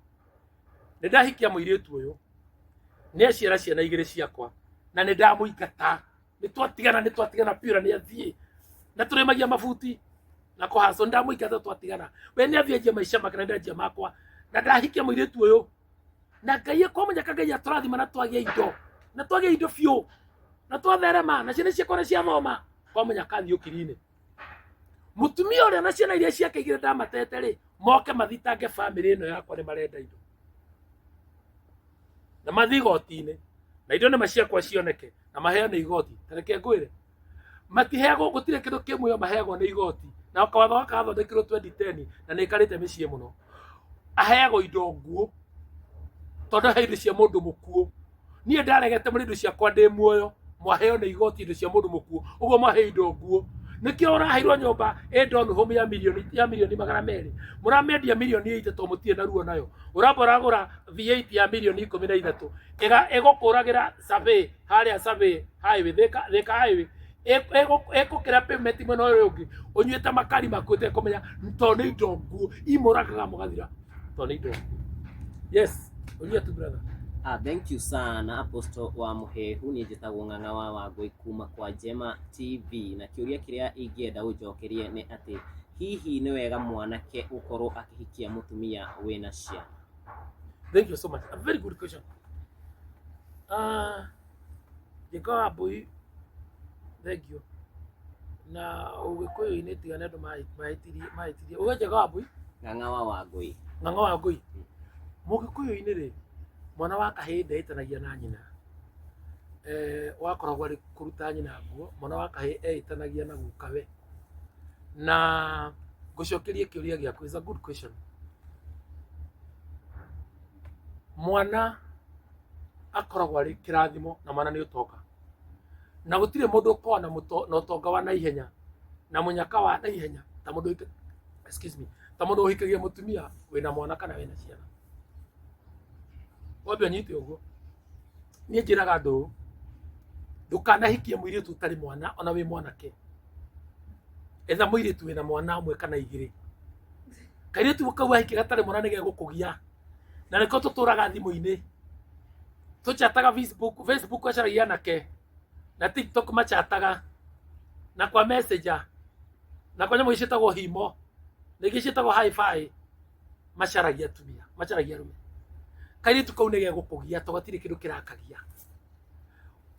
nĩ ndahikia mũirĩtu ũyũ nĩ aciara ciana igĩrĩ ciakwa na nĩ ndamũingata nĩ twatigana pura nĩ athiĩ na tũrĩmagia mabuti na kũhaco ndamũingata twatigana we nĩ athiĩ maica make na ndanjia makwa na ndahikia mũirĩtu ũyũ na Ngai akomenya Ngai atũrathima na twagĩa indo na twagĩa indo biũ na twatherema na ciana ciakwa cia thoma komenya kathi ũkiri-inĩ. Mũtumia ũrĩa na ciana iria ciake igĩrĩ ndamatete rĩ, moke mathitange family ĩno yakwa nĩ marenda indo na mathiĩ igoti-inĩ na indo nĩ maciakwa cioneke na maheane igoti. Tareke ngwĩre matiheagwo, gũtirĩ kĩndũ kĩmwe maheagwo nĩ igoti, na watho wakathondekirwo 2010 na nĩ ikarĩte mĩciĩ mũno. Aheagwo indo nguo tondũ he indo cia mũndũ mũkuũ. Niĩ ndaregete mũrĩ indo ciakwa ndĩ muoyo, mwaheo nĩ igoti indo cia mũndũ mũkuũ, ũguo mwahe indo nguo. Nikio ũraheirwo nyũmba ĩndo home ya milioni 200 mũramendia milioni 8 to mũtie na ruo nayo. Ũragũra V8 ya milioni 13 ĩgũkũragĩra survey harĩa survey highway Thika highway ĩgũkĩra payment mwena ũyũ ũngĩ ũnyuĩte makari makuĩte kũmenya to nĩ indo nguo imũragaga mũgathira to nĩ indo nguo. Yes, ulia tu brother.
Thank you sana Apostle wa Muhehu. Ni njĩtagwo Ng'ang'a wa Wangũi kuma kwa Jema TV, na kĩũria kĩrĩa ingĩenda ũnjokerie nĩ atĩ hihi nĩ wega mwanake gũkorwo akĩhikia mũtumia wĩna ciana?
Thank you so much. A very good question. Jikawa boy, thank you. Na Ũgĩkũyũ-inĩ tigana andũ mahĩtirie. Uwe Jikawa boy?
Ng'ang'a wa Wangũi.
Ng'ang'a wa Wangũi. Mũgĩkũyũ-inĩ rĩ, mwana wa kahĩĩ ndeĩtanagia na nyina. Wakoragwo arĩ kũruta nyina nguo, mwana wa kahĩĩ eitanagia na gukawe. Na ngũcokerie kĩũria gĩaku, is a good question. Mwana akoragwo arĩ kĩrathimo na mwana nĩ ũtonga. Na gũtirĩ mũndũ ũkoragwo na ũtonga wa naihenya na mũnyaka wa naihenya ta mũndũ ta mũndũ ũhikagia mũtumia wĩna mwana kana wĩna ciana. Wambe nyite ũguo. Niĩ njĩraga andũ ndũkanahikie mũirĩtu ũtarĩ mwana ona wĩ mwanake. Etha mũirĩtu wĩna mwana ũmwe kana igĩrĩ. Kairĩtu kau ahiki gatarĩ mwana nĩ gegũkũgia. Na nĩko tũtũraga thimũ-inĩ. Tũchataga Facebook acaragia nake. Na TikTok machataga. Na kwa Messenger. Na kwa nyamũ icĩtagwo himo. Na ingĩ icĩtagwo hi-fi. Macaragia atumia, macaragia arũme. Kairĩtu kau nĩ gegũkũgia to gatirĩ kĩndũ kĩrakagia.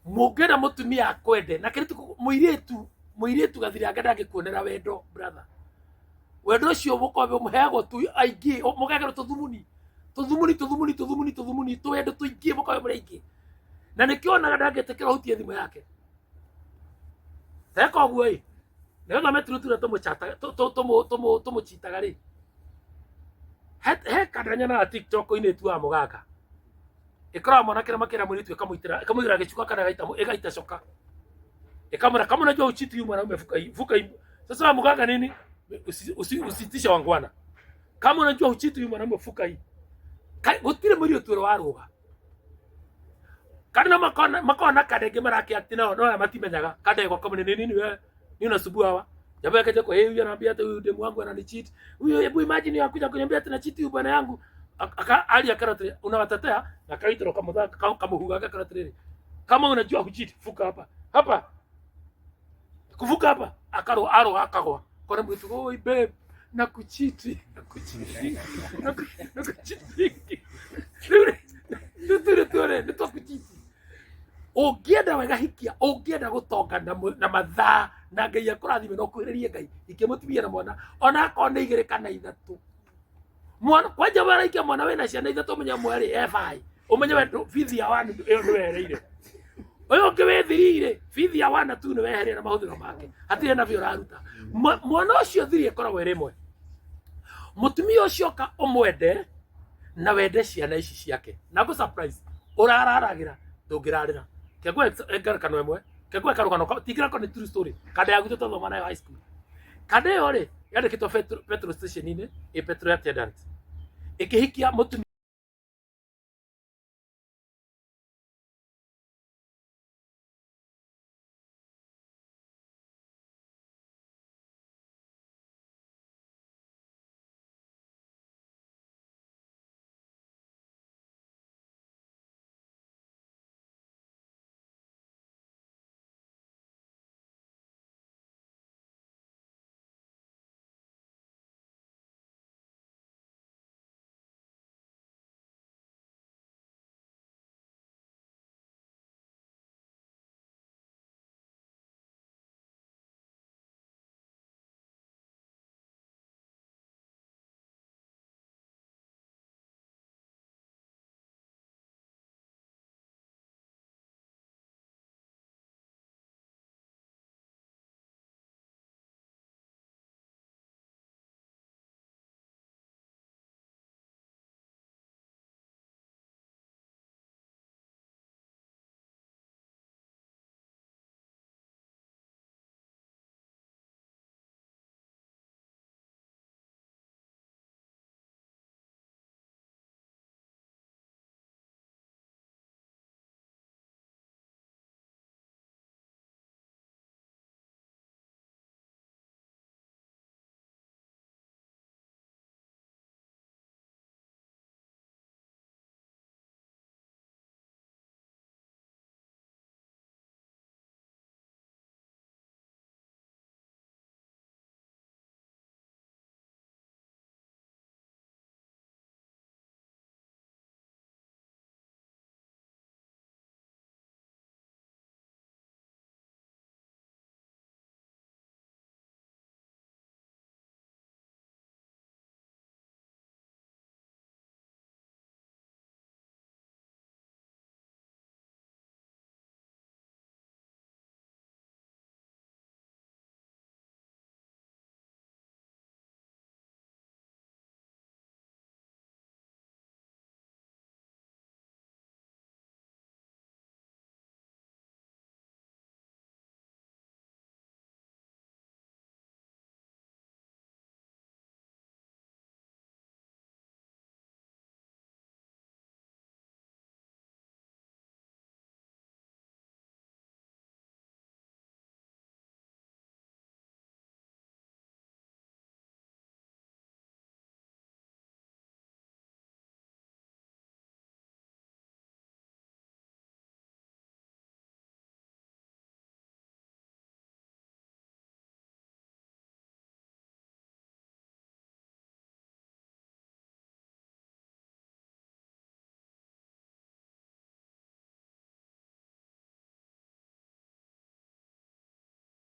Mũngĩenda mũtumia akwende na kairĩtu mũirĩtu gathiranga ndangĩkuonera wendo brother. Wendo ũcio mũkombe mũheagwo tu aingĩ, mũgegerwo tũthumuni twendo tũingĩ mũkombe mũrĩ aingĩ. Na nĩkĩo onaga ndangĩtĩkĩra hutie thimũ yake. Theka ũguo ĩ. Nĩ ona meturutura tũmũchitaga rĩ. He kadanya na TikTok-inĩ tu wa mũganga. Ĩkoragwo mwanake na makĩra mũirĩtu ĩkamũigĩra gĩcuka kana ĩgaita coka. Ĩkamwĩra kama unajua uchiti huyu mwanaume vuka hii. Sasa mganga nini? Usitisha wangwana. Kama unajua uchiti huyu mwanaume vuka hii. Gũtirĩ mũirĩtu ũrĩa warũga. Kana makona kadege marake ati no matimenyaga. Kadege kama ni nini wewe? Ni unasumbua hawa. Jamaa akaja kwa yeye ananiambia hata huyu demu wangu ananicheat. Huyo hebu imagine yakuja kuniambia tena cheat huyu bwana yangu. Ali akarate unawatetea na kaitoro kama hugaga karate. Kama unajua hucheat fuka hapa. Hapa. Kuvuka hapa aro akagwa. Kwa mtu oi babe nakucheat. Ture nitakucheat. Ũngĩenda wega hikia, ũngĩenda gũtonga na mathaa na Ngai akũrathime no kwĩrĩrie Ngai ikĩmũtumia na mwana ona akorwo nĩ 2 kana 3. Mwana kwanja waraikia mwana wĩna ciana 3 menya mweri efai ũmenye we bithi ya wana ĩyo nĩ wehereire. Ũyũ ũngĩ wethirire bithi ya wana tu nĩ wehereire na mahũthĩro make hatirĩ na vyo raruta. Mwana ũcio thiri ĩkoragwo ĩrĩ ĩmwe. Mũtumia ũcio ka ũmwende na wende ciana ici ciake na go surprise ũrararagĩra ndũngĩrarĩra. Kegwe kanũ ĩmwe kegwe karugano tigira ko ni true story kada ya guto thoma nayo high school. Kada yo rĩ yandĩkĩtwo petrol station-inĩ petrol attendant ĩkĩhikia mũtumia